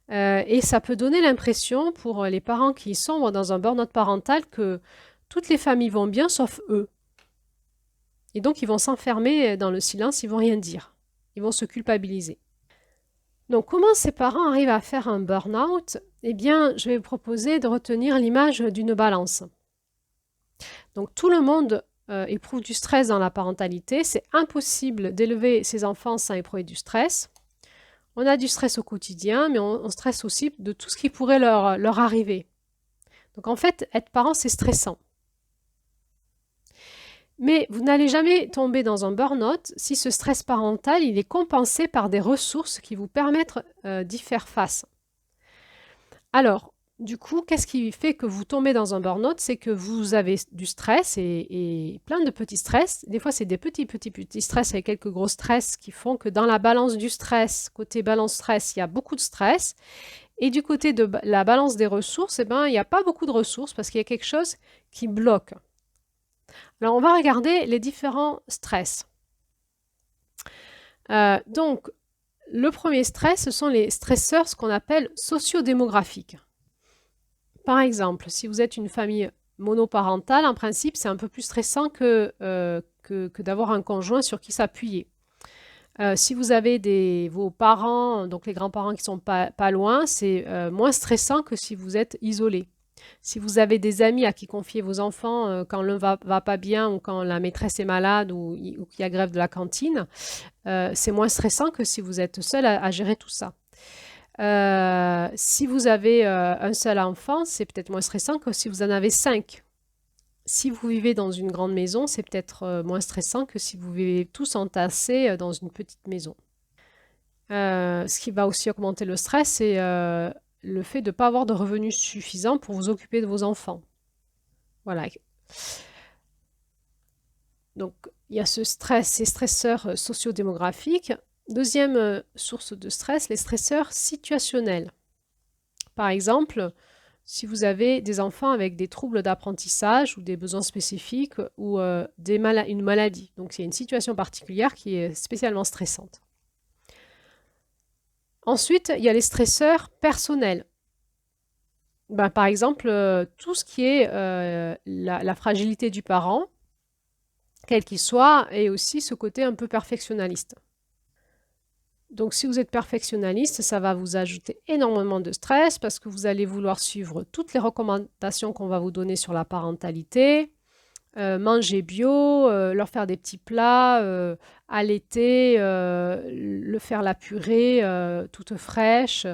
Et ça peut donner l'impression pour les parents qui sombrent dans un burn-out parental que toutes les familles vont bien sauf eux. Et donc ils vont s'enfermer dans le silence, ils vont rien dire. Ils vont se culpabiliser. Donc comment ces parents arrivent à faire un burn-out? Eh bien, je vais vous proposer de retenir l'image d'une balance. Donc tout le monde éprouve du stress dans la parentalité. C'est impossible d'élever ses enfants sans éprouver du stress. On a du stress au quotidien, mais on stresse aussi de tout ce qui pourrait leur arriver. Donc en fait, être parent, c'est stressant. Mais vous n'allez jamais tomber dans un burn-out si ce stress parental il est compensé par des ressources qui vous permettent d'y faire face. Alors, du coup, qu'est-ce qui fait que vous tombez dans un burn-out? C'est que vous avez du stress et plein de petits stress. Des fois, c'est des petits stress avec quelques gros stress qui font que dans la balance du stress, côté balance stress, il y a beaucoup de stress. Et du côté de la balance des ressources, eh ben, il n'y a pas beaucoup de ressources parce qu'il y a quelque chose qui bloque. Alors, on va regarder les différents stress. Donc, le premier stress, ce sont les stresseurs, ce qu'on appelle sociodémographiques. Par exemple, si vous êtes une famille monoparentale, en principe, c'est un peu plus stressant que d'avoir un conjoint sur qui s'appuyer. Si vous avez vos parents, donc les grands-parents qui ne sont pas loin, c'est moins stressant que si vous êtes isolé. Si vous avez des amis à qui confier vos enfants quand l'un va pas bien ou quand la maîtresse est malade ou qu'il y a grève de la cantine, c'est moins stressant que si vous êtes seul à gérer tout ça. Si vous avez un seul enfant, c'est peut-être moins stressant que si vous en avez 5. Si vous vivez dans une grande maison, c'est peut-être moins stressant que si vous vivez tous entassés dans une petite maison. Ce qui va aussi augmenter le stress, c'est le fait de ne pas avoir de revenus suffisants pour vous occuper de vos enfants. Voilà. Donc, il y a ces stresseurs sociodémographiques. Deuxième source de stress, les stresseurs situationnels. Par exemple, si vous avez des enfants avec des troubles d'apprentissage ou des besoins spécifiques ou une maladie. Donc, c'est une situation particulière qui est spécialement stressante. Ensuite, il y a les stresseurs personnels. Par exemple, tout ce qui est la fragilité du parent, quel qu'il soit, et aussi ce côté un peu perfectionnaliste. Donc si vous êtes perfectionnaliste, ça va vous ajouter énormément de stress parce que vous allez vouloir suivre toutes les recommandations qu'on va vous donner sur la parentalité, manger bio, leur faire des petits plats, allaiter, faire la purée toute fraîche,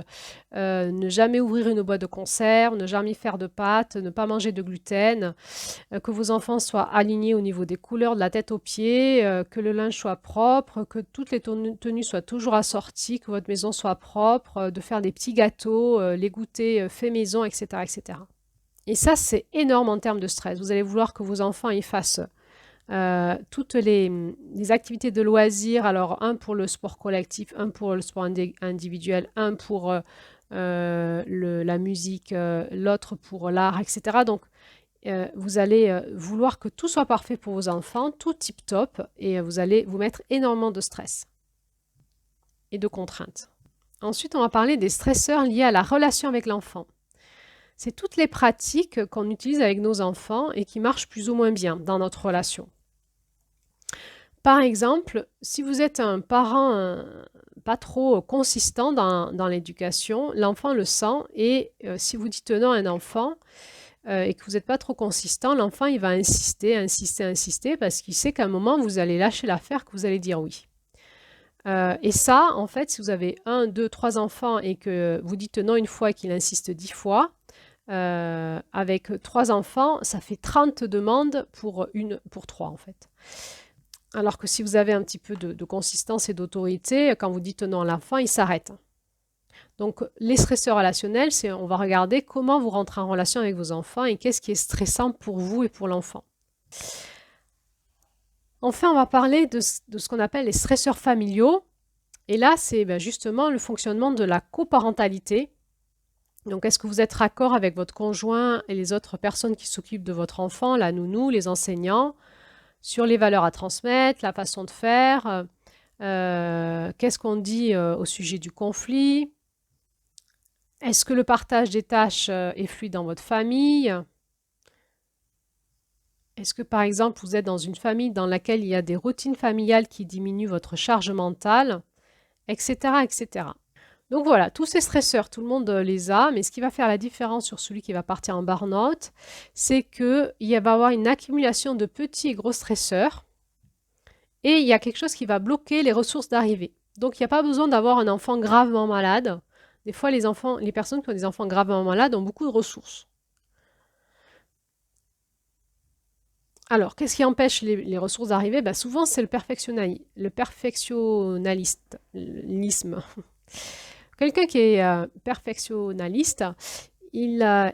ne jamais ouvrir une boîte de conserve, ne jamais faire de pâtes, ne pas manger de gluten, que vos enfants soient alignés au niveau des couleurs de la tête aux pieds, que le linge soit propre, que toutes les tenues soient toujours assorties, que votre maison soit propre, de faire des petits gâteaux, les goûters faits maison, etc., etc. Et ça, c'est énorme en termes de stress. Vous allez vouloir que vos enfants y fassent toutes les activités de loisirs. Alors, un pour le sport collectif, un pour le sport individuel, un pour la musique, l'autre pour l'art, etc. Donc, vous allez vouloir que tout soit parfait pour vos enfants, tout tip-top, et vous allez vous mettre énormément de stress et de contraintes. Ensuite, on va parler des stresseurs liés à la relation avec l'enfant. C'est toutes les pratiques qu'on utilise avec nos enfants et qui marchent plus ou moins bien dans notre relation. Par exemple, si vous êtes un parent pas trop consistant dans l'éducation, l'enfant le sent et si vous dites non à un enfant et que vous n'êtes pas trop consistant, l'enfant il va insister, insister, insister parce qu'il sait qu'à un moment vous allez lâcher l'affaire, que vous allez dire oui. Et ça, en fait, si vous avez 1, 2, 3 enfants et que vous dites non une fois et qu'il insiste 10 fois, avec 3 enfants, ça fait 30 demandes pour 3 en fait. Alors que si vous avez un petit peu de consistance et d'autorité, quand vous dites non à l'enfant, il s'arrête. Donc les stresseurs relationnels, on va regarder comment vous rentrez en relation avec vos enfants et qu'est-ce qui est stressant pour vous et pour l'enfant. Enfin, on va parler de ce qu'on appelle les stresseurs familiaux. Et là, c'est justement le fonctionnement de la coparentalité. Donc, est-ce que vous êtes raccord avec votre conjoint et les autres personnes qui s'occupent de votre enfant, la nounou, les enseignants, sur les valeurs à transmettre, la façon de faire, qu'est-ce qu'on dit au sujet du conflit? Est-ce que le partage des tâches est fluide dans votre famille? Est-ce que, par exemple, vous êtes dans une famille dans laquelle il y a des routines familiales qui diminuent votre charge mentale, etc., etc. Donc voilà, tous ces stresseurs, tout le monde les a, mais ce qui va faire la différence sur celui qui va partir en burn-out, c'est qu'il va y avoir une accumulation de petits et gros stresseurs et il y a quelque chose qui va bloquer les ressources d'arrivée. Donc il n'y a pas besoin d'avoir un enfant gravement malade. Des fois, les personnes qui ont des enfants gravement malades ont beaucoup de ressources. Alors, qu'est-ce qui empêche les ressources d'arriver? Souvent, c'est le perfectionnalisme. Quelqu'un qui est perfectionnaliste, il va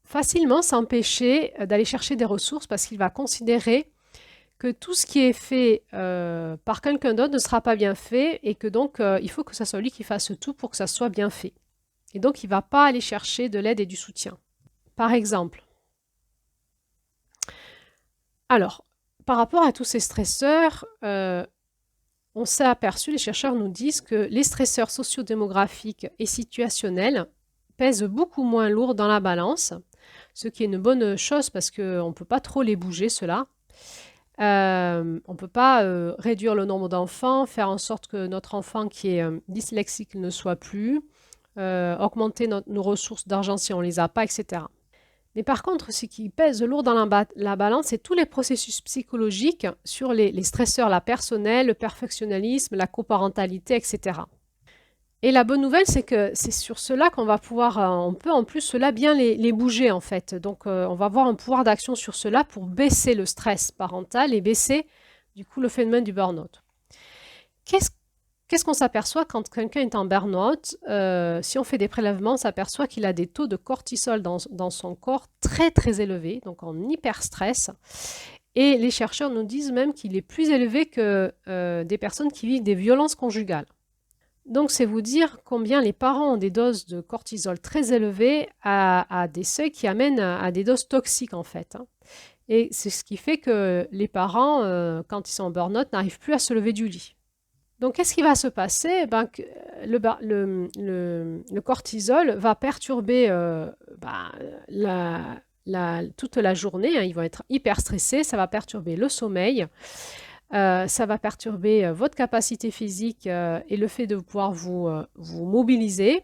facilement s'empêcher d'aller chercher des ressources parce qu'il va considérer que tout ce qui est fait par quelqu'un d'autre ne sera pas bien fait et que donc il faut que ce soit lui qui fasse tout pour que ça soit bien fait. Et donc, il ne va pas aller chercher de l'aide et du soutien. Par exemple, alors, par rapport à tous ces stresseurs, on s'est aperçu, les chercheurs nous disent que les stresseurs sociodémographiques et situationnels pèsent beaucoup moins lourd dans la balance, ce qui est une bonne chose parce qu'on ne peut pas trop les bouger, ceux-là. On ne peut pas réduire le nombre d'enfants, faire en sorte que notre enfant qui est dyslexique ne soit plus, augmenter nos ressources d'argent si on ne les a pas, etc. Mais par contre, ce qui pèse lourd dans la balance, c'est tous les processus psychologiques sur les stresseurs, la personnelle, le perfectionnalisme, la coparentalité, etc. Et la bonne nouvelle, c'est que c'est sur cela qu'on va pouvoir, on peut en plus cela bien les bouger en fait. Donc on va avoir un pouvoir d'action sur cela pour baisser le stress parental et baisser du coup le phénomène du burn-out. Qu'est-ce qu'on s'aperçoit quand quelqu'un est en burn-out? Si on fait des prélèvements, on s'aperçoit qu'il a des taux de cortisol dans son corps très très élevés, donc en hyper-stress. Et les chercheurs nous disent même qu'il est plus élevé que des personnes qui vivent des violences conjugales. Donc c'est vous dire combien les parents ont des doses de cortisol très élevées à des seuils qui amènent à des doses toxiques en fait. Et c'est ce qui fait que les parents, quand ils sont en burn-out, n'arrivent plus à se lever du lit. Donc, qu'est-ce qui va se passer? Le cortisol va perturber toute la journée, hein, ils vont être hyper stressés, ça va perturber le sommeil, ça va perturber votre capacité physique et le fait de pouvoir vous mobiliser.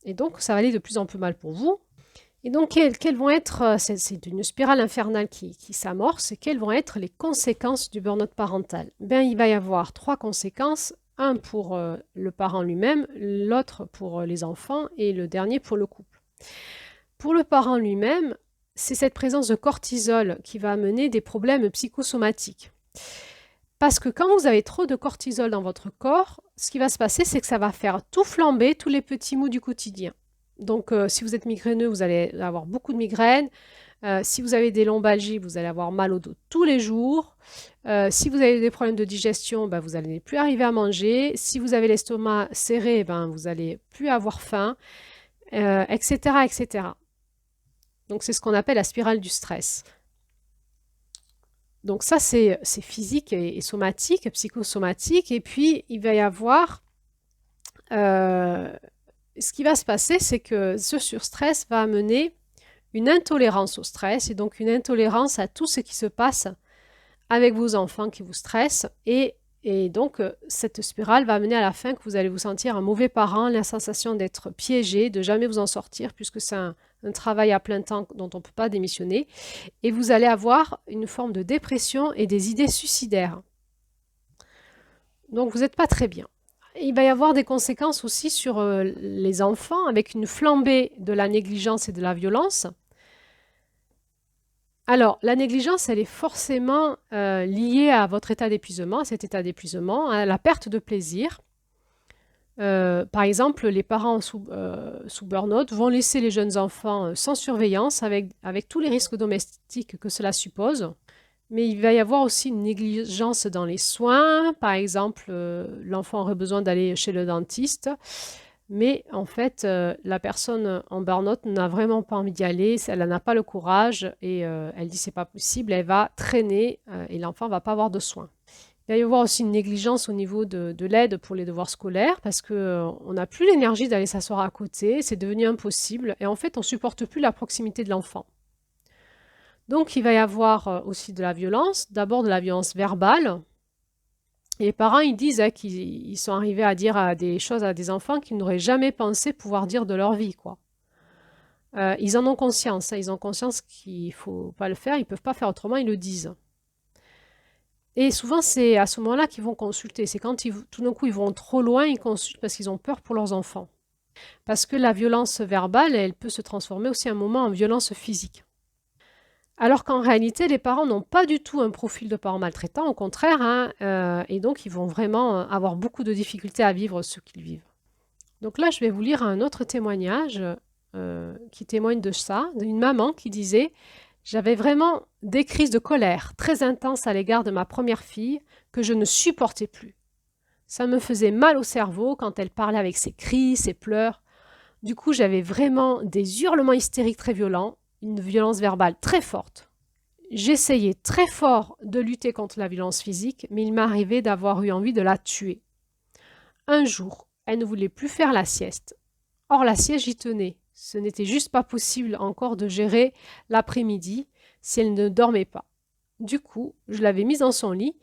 Et donc, ça va aller de plus en plus mal pour vous. Et donc, quelles vont être, c'est une spirale infernale qui s'amorce, et quelles vont être les conséquences du burn-out parental? Ben, il va y avoir 3 conséquences, un pour le parent lui-même, l'autre pour les enfants et le dernier pour le couple. Pour le parent lui-même, c'est cette présence de cortisol qui va amener des problèmes psychosomatiques. Parce que quand vous avez trop de cortisol dans votre corps, ce qui va se passer, c'est que ça va faire tout flamber, tous les petits maux du quotidien. Donc, si vous êtes migraineux, vous allez avoir beaucoup de migraines. Si vous avez des lombalgies, vous allez avoir mal au dos tous les jours. Si vous avez des problèmes de digestion, ben, vous n'allez plus arriver à manger. Si vous avez l'estomac serré, ben, vous n'allez plus avoir faim, etc., etc. Donc, c'est ce qu'on appelle la spirale du stress. Donc ça, c'est physique et somatique, psychosomatique. Et puis, il va y avoir... ce qui va se passer, c'est que ce surstress va amener une intolérance au stress et donc une intolérance à tout ce qui se passe avec vos enfants qui vous stressent. Et donc, cette spirale va amener à la fin que vous allez vous sentir un mauvais parent, la sensation d'être piégé, de jamais vous en sortir, puisque c'est un travail à plein temps dont on ne peut pas démissionner. Et vous allez avoir une forme de dépression et des idées suicidaires. Donc, vous n'êtes pas très bien. Il va y avoir des conséquences aussi sur les enfants, avec une flambée de la négligence et de la violence. Alors, la négligence, elle est forcément liée à votre état d'épuisement, à cet état d'épuisement, à la perte de plaisir. Par exemple, les parents sous burn-out vont laisser les jeunes enfants sans surveillance avec tous les risques domestiques que cela suppose. Mais il va y avoir aussi une négligence dans les soins. Par exemple, l'enfant aurait besoin d'aller chez le dentiste. Mais en fait, la personne en burn-out n'a vraiment pas envie d'y aller, elle n'a pas le courage et elle dit c'est pas possible, elle va traîner et l'enfant ne va pas avoir de soins. Il va y avoir aussi une négligence au niveau de l'aide pour les devoirs scolaires parce qu'on n'a plus l'énergie d'aller s'asseoir à côté, c'est devenu impossible et en fait on ne supporte plus la proximité de l'enfant. Donc il va y avoir aussi de la violence, d'abord de la violence verbale. Et les parents, ils disent qu'ils sont arrivés à dire des choses à des enfants qu'ils n'auraient jamais pensé pouvoir dire de leur vie, quoi. Ils en ont conscience, hein, ils ont conscience qu'il ne faut pas le faire, ils ne peuvent pas faire autrement, ils le disent. Et souvent, c'est à ce moment-là qu'ils vont consulter. C'est quand tout d'un coup, ils vont trop loin, ils consultent parce qu'ils ont peur pour leurs enfants. Parce que la violence verbale, elle peut se transformer aussi à un moment en violence physique. Alors qu'en réalité, les parents n'ont pas du tout un profil de parents maltraitants, au contraire, hein, et donc ils vont vraiment avoir beaucoup de difficultés à vivre ce qu'ils vivent. Donc là, je vais vous lire un autre témoignage qui témoigne de ça, d'une maman qui disait « J'avais vraiment des crises de colère très intenses à l'égard de ma première fille que je ne supportais plus. Ça me faisait mal au cerveau quand elle parlait avec ses cris, ses pleurs. Du coup, j'avais vraiment des hurlements hystériques très violents, une violence verbale très forte. J'essayais très fort de lutter contre la violence physique, mais il m'arrivait d'avoir eu envie de la tuer. Un jour, elle ne voulait plus faire la sieste. Or, la sieste, j'y tenais. Ce n'était juste pas possible encore de gérer l'après-midi si elle ne dormait pas. Du coup, je l'avais mise dans son lit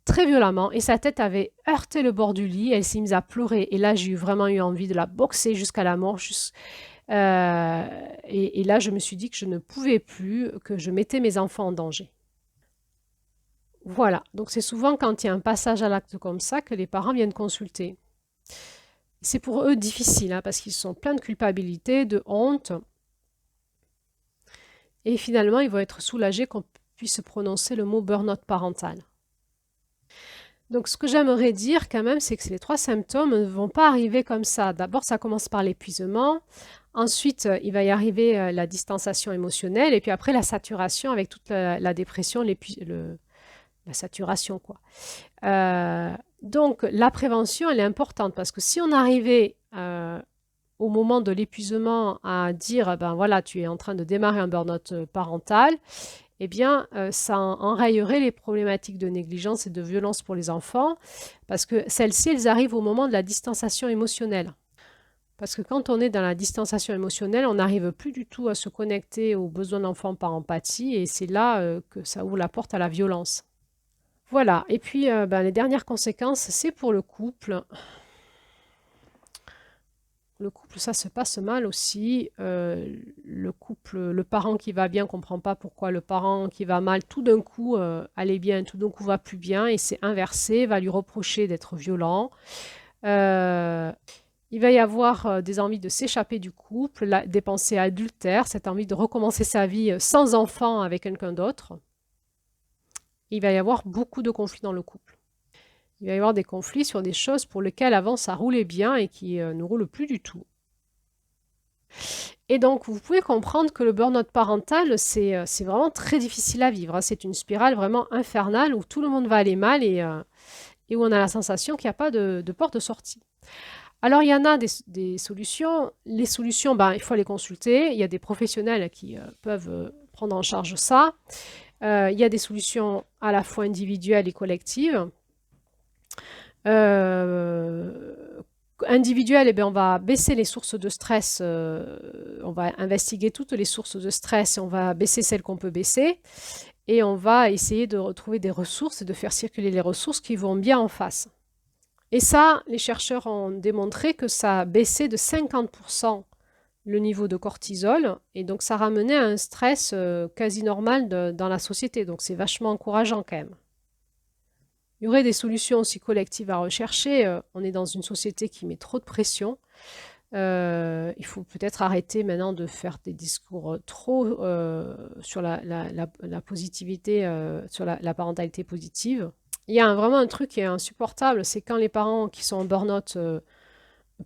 très violemment et sa tête avait heurté le bord du lit. Elle s'est mise à pleurer et là, j'ai vraiment eu envie de la boxer jusqu'à la mort. Et là, je me suis dit que je ne pouvais plus, que je mettais mes enfants en danger. Voilà, donc c'est souvent quand il y a un passage à l'acte comme ça que les parents viennent consulter. C'est pour eux difficile, hein, parce qu'ils sont pleins de culpabilité, de honte. Et finalement, ils vont être soulagés qu'on puisse prononcer le mot burn-out parental. Donc, ce que j'aimerais dire quand même, c'est que les 3 symptômes ne vont pas arriver comme ça. D'abord, ça commence par l'épuisement. Ensuite, il va y arriver la distanciation émotionnelle. Et puis après, la saturation avec toute la dépression, la saturation, quoi. Donc, la prévention, elle est importante parce que si on arrivait au moment de l'épuisement à dire, ben voilà, tu es en train de démarrer un burn-out parental, eh bien, ça enrayerait les problématiques de négligence et de violence pour les enfants parce que celles-ci, elles arrivent au moment de la distanciation émotionnelle. Parce que quand on est dans la distanciation émotionnelle, on n'arrive plus du tout à se connecter aux besoins de l'enfant par empathie et c'est là que ça ouvre la porte à la violence. Voilà, et puis les dernières conséquences, c'est pour le couple. Le couple, ça se passe mal aussi. Le couple, le parent qui va bien ne comprend pas pourquoi le parent qui va mal, tout d'un coup, allait bien, tout d'un coup va plus bien, et c'est inversé, va lui reprocher d'être violent. Euh, il va y avoir des envies de s'échapper du couple, des pensées adultères, cette envie de recommencer sa vie sans enfant avec quelqu'un d'autre. Il va y avoir beaucoup de conflits dans le couple. Il va y avoir des conflits sur des choses pour lesquelles avant ça roulait bien et qui ne roulent plus du tout. Et donc, vous pouvez comprendre que le burn-out parental, c'est vraiment très difficile à vivre, hein. C'est une spirale vraiment infernale où tout le monde va aller mal et où on a la sensation qu'il n'y a pas de porte de sortie. Alors, il y en a des solutions. Les solutions, il faut les consulter. Il y a des professionnels qui peuvent prendre en charge ça. Il y a des solutions à la fois individuelles et collectives. Individuel, on va baisser les sources de stress, on va investiguer toutes les sources de stress et on va baisser celles qu'on peut baisser. Et on va essayer de retrouver des ressources et de faire circuler les ressources qui vont bien en face. Et ça, les chercheurs ont démontré que ça baissait de 50% le niveau de cortisol. Et donc, ça ramenait à un stress quasi normal dans la société. Donc, c'est vachement encourageant quand même. Il y aurait des solutions aussi collectives à rechercher. On est dans une société qui met trop de pression. Il faut peut-être arrêter maintenant de faire des discours trop sur la positivité, sur la parentalité positive. Il y a vraiment un truc qui est insupportable, c'est quand les parents qui sont en burn-out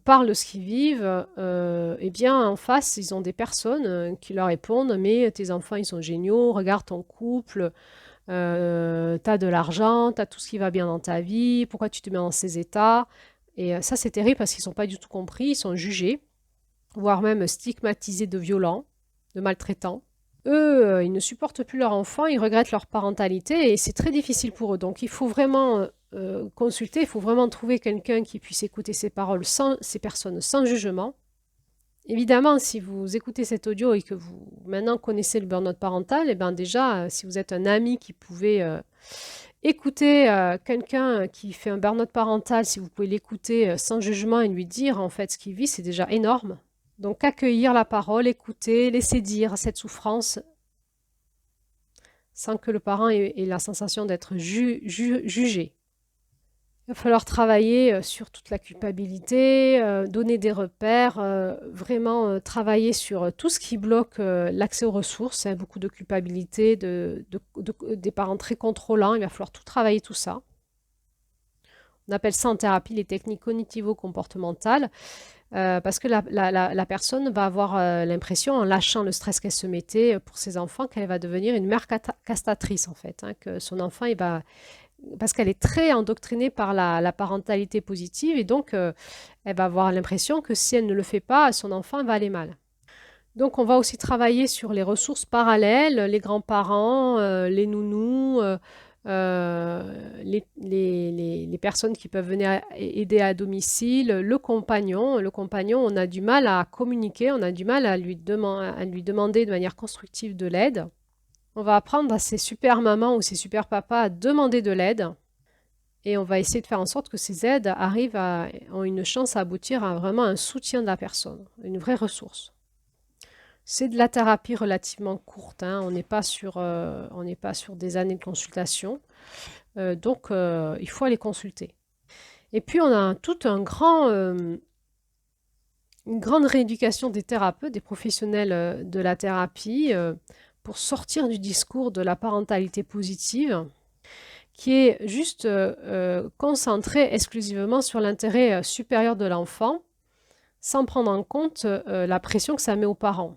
parlent de ce qu'ils vivent, eh bien en face, ils ont des personnes qui leur répondent « Mais tes enfants, ils sont géniaux, regarde ton couple, t'as de l'argent, t'as tout ce qui va bien dans ta vie, pourquoi tu te mets dans ces états ?» Et ça, c'est terrible parce qu'ils ne sont pas du tout compris, ils sont jugés, voire même stigmatisés de violents, de maltraitants. Eux, ils ne supportent plus leur enfant, ils regrettent leur parentalité et c'est très difficile pour eux. Donc il faut vraiment consulter, il faut vraiment trouver quelqu'un qui puisse écouter ces paroles, ces personnes sans jugement. Évidemment, si vous écoutez cet audio et que vous maintenant connaissez le burn-out parental, eh bien déjà, si vous êtes un ami qui pouvait écouter quelqu'un qui fait un burn-out parental, si vous pouvez l'écouter sans jugement et lui dire en fait ce qu'il vit, c'est déjà énorme. Donc accueillir la parole, écouter, laisser dire cette souffrance sans que le parent ait la sensation d'être jugé. Il va falloir travailler sur toute la culpabilité, donner des repères, vraiment travailler sur tout ce qui bloque l'accès aux ressources, hein, beaucoup de culpabilité, des parents très contrôlants, il va falloir tout travailler tout ça. On appelle ça en thérapie les techniques cognitivo-comportementales, parce que la personne va avoir l'impression, en lâchant le stress qu'elle se mettait pour ses enfants, qu'elle va devenir une mère castratrice en fait, hein, que son enfant, parce qu'elle est très endoctrinée par la parentalité positive et donc elle va avoir l'impression que si elle ne le fait pas, son enfant va aller mal. Donc on va aussi travailler sur les ressources parallèles, les grands-parents, les nounous, les personnes qui peuvent venir aider à domicile, le compagnon. Le compagnon, on a du mal à communiquer, on a du mal à lui demander de manière constructive de l'aide. On va apprendre à ces super mamans ou ces super papas à demander de l'aide et on va essayer de faire en sorte que ces aides ont une chance à aboutir à vraiment un soutien de la personne, une vraie ressource. C'est de la thérapie relativement courte, hein. On n'est pas sur des années de consultation, donc il faut aller consulter. Et puis on a une grande rééducation des thérapeutes, des professionnels de la thérapie, pour sortir du discours de la parentalité positive, qui est juste concentré exclusivement sur l'intérêt supérieur de l'enfant, sans prendre en compte la pression que ça met aux parents.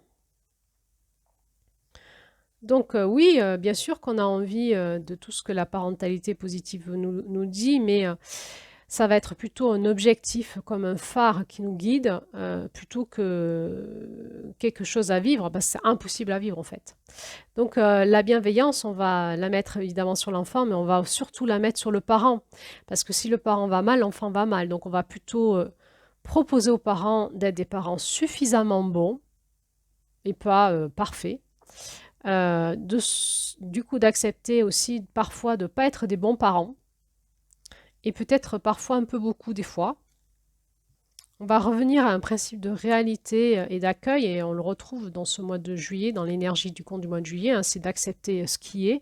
Donc oui, bien sûr qu'on a envie de tout ce que la parentalité positive nous dit, mais ça va être plutôt un objectif comme un phare qui nous guide, plutôt que quelque chose à vivre, parce que c'est impossible à vivre en fait. Donc la bienveillance, on va la mettre évidemment sur l'enfant, mais on va surtout la mettre sur le parent, parce que si le parent va mal, l'enfant va mal. Donc on va plutôt proposer aux parents d'être des parents suffisamment bons et pas parfaits. Du coup, d'accepter aussi parfois de ne pas être des bons parents et peut-être parfois un peu beaucoup des fois. On va revenir à un principe de réalité et d'accueil et on le retrouve dans ce mois de juillet, dans l'énergie du conte du mois de juillet, hein, c'est d'accepter ce qui est.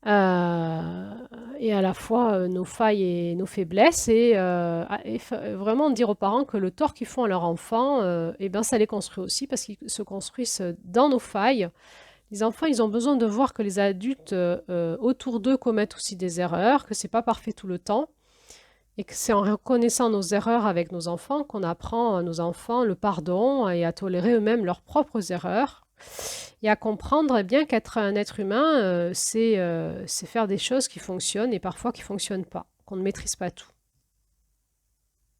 Et à la fois nos failles et nos faiblesses et vraiment dire aux parents que le tort qu'ils font à leur enfant, eh ben, ça les construit aussi parce qu'ils se construisent dans nos failles. Les enfants, ils ont besoin de voir que les adultes autour d'eux commettent aussi des erreurs, que c'est pas parfait tout le temps et que c'est en reconnaissant nos erreurs avec nos enfants qu'on apprend à nos enfants le pardon et à tolérer eux-mêmes leurs propres erreurs. Et à comprendre bien qu'être un être humain, c'est faire des choses qui fonctionnent et parfois qui ne fonctionnent pas, qu'on ne maîtrise pas tout.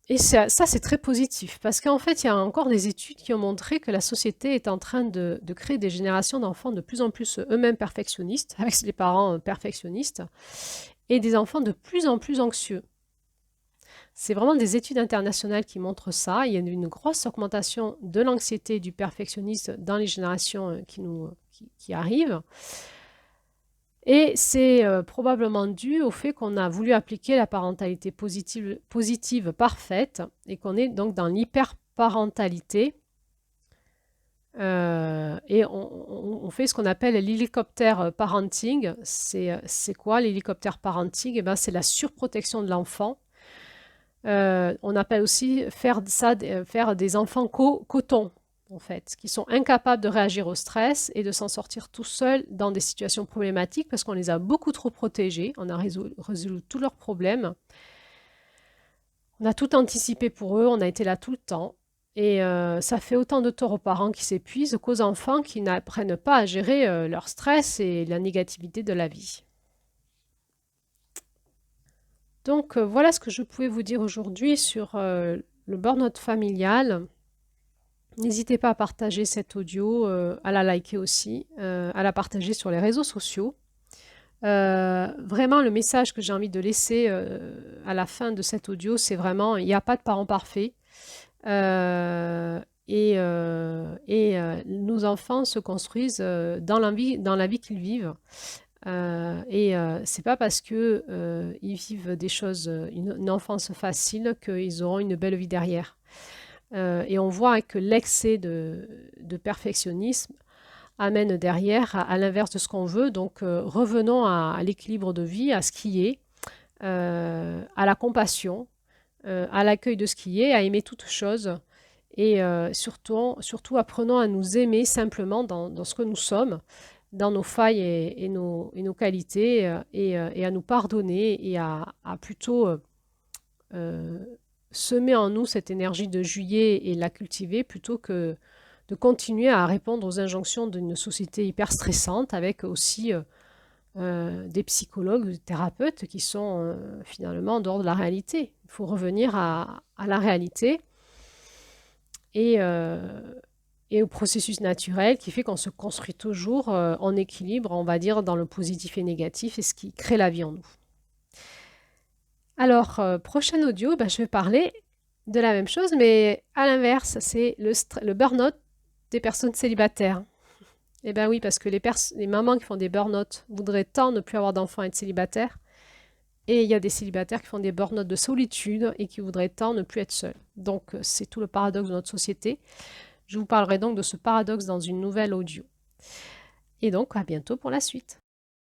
Et ça c'est très positif, parce qu'en fait, il y a encore des études qui ont montré que la société est en train de créer des générations d'enfants de plus en plus eux-mêmes perfectionnistes, avec les parents perfectionnistes, et des enfants de plus en plus anxieux. C'est vraiment des études internationales qui montrent ça. Il y a une grosse augmentation de l'anxiété et du perfectionnisme dans les générations qui arrivent. Et c'est probablement dû au fait qu'on a voulu appliquer la parentalité positive parfaite et qu'on est donc dans l'hyperparentalité. Et on fait ce qu'on appelle l'hélicoptère parenting. C'est quoi l'hélicoptère parenting? Eh ben, c'est la surprotection de l'enfant. On appelle aussi faire des enfants coton, en fait, qui sont incapables de réagir au stress et de s'en sortir tout seuls dans des situations problématiques parce qu'on les a beaucoup trop protégés, on a résolu tous leurs problèmes, on a tout anticipé pour eux, on a été là tout le temps. Et ça fait autant de tort aux parents qui s'épuisent qu'aux enfants qui n'apprennent pas à gérer leur stress et la négativité de la vie. Donc voilà ce que je pouvais vous dire aujourd'hui sur le burn-out familial. N'hésitez pas à partager cet audio, à la liker aussi, à la partager sur les réseaux sociaux. Vraiment, le message que j'ai envie de laisser à la fin de cet audio, c'est vraiment, il n'y a pas de parents parfaits. Nos enfants se construisent dans la vie qu'ils vivent. C'est pas parce que ils vivent des choses, une enfance facile, qu'ils auront une belle vie derrière. Et on voit que l'excès de perfectionnisme amène derrière à l'inverse de ce qu'on veut. Donc revenons à l'équilibre de vie, à ce qui est, à la compassion, à l'accueil de ce qui est, à aimer toute chose. Et surtout apprenons à nous aimer simplement dans ce que nous sommes, dans nos failles et nos qualités, et à nous pardonner et à plutôt semer en nous cette énergie de juillet et la cultiver plutôt que de continuer à répondre aux injonctions d'une société hyper stressante avec aussi des psychologues, des thérapeutes qui sont finalement en dehors de la réalité. Il faut revenir à la réalité et au processus naturel qui fait qu'on se construit toujours en équilibre, on va dire, dans le positif et négatif, et ce qui crée la vie en nous. Alors, prochain audio, je vais parler de la même chose, mais à l'inverse, c'est le burn-out des personnes célibataires. Eh bien oui, parce que les mamans qui font des burn-out voudraient tant ne plus avoir d'enfants et être célibataires, et il y a des célibataires qui font des burn-out de solitude et qui voudraient tant ne plus être seuls. Donc, c'est tout le paradoxe de notre société. Je vous parlerai donc de ce paradoxe dans une nouvelle audio. Et donc, à bientôt pour la suite.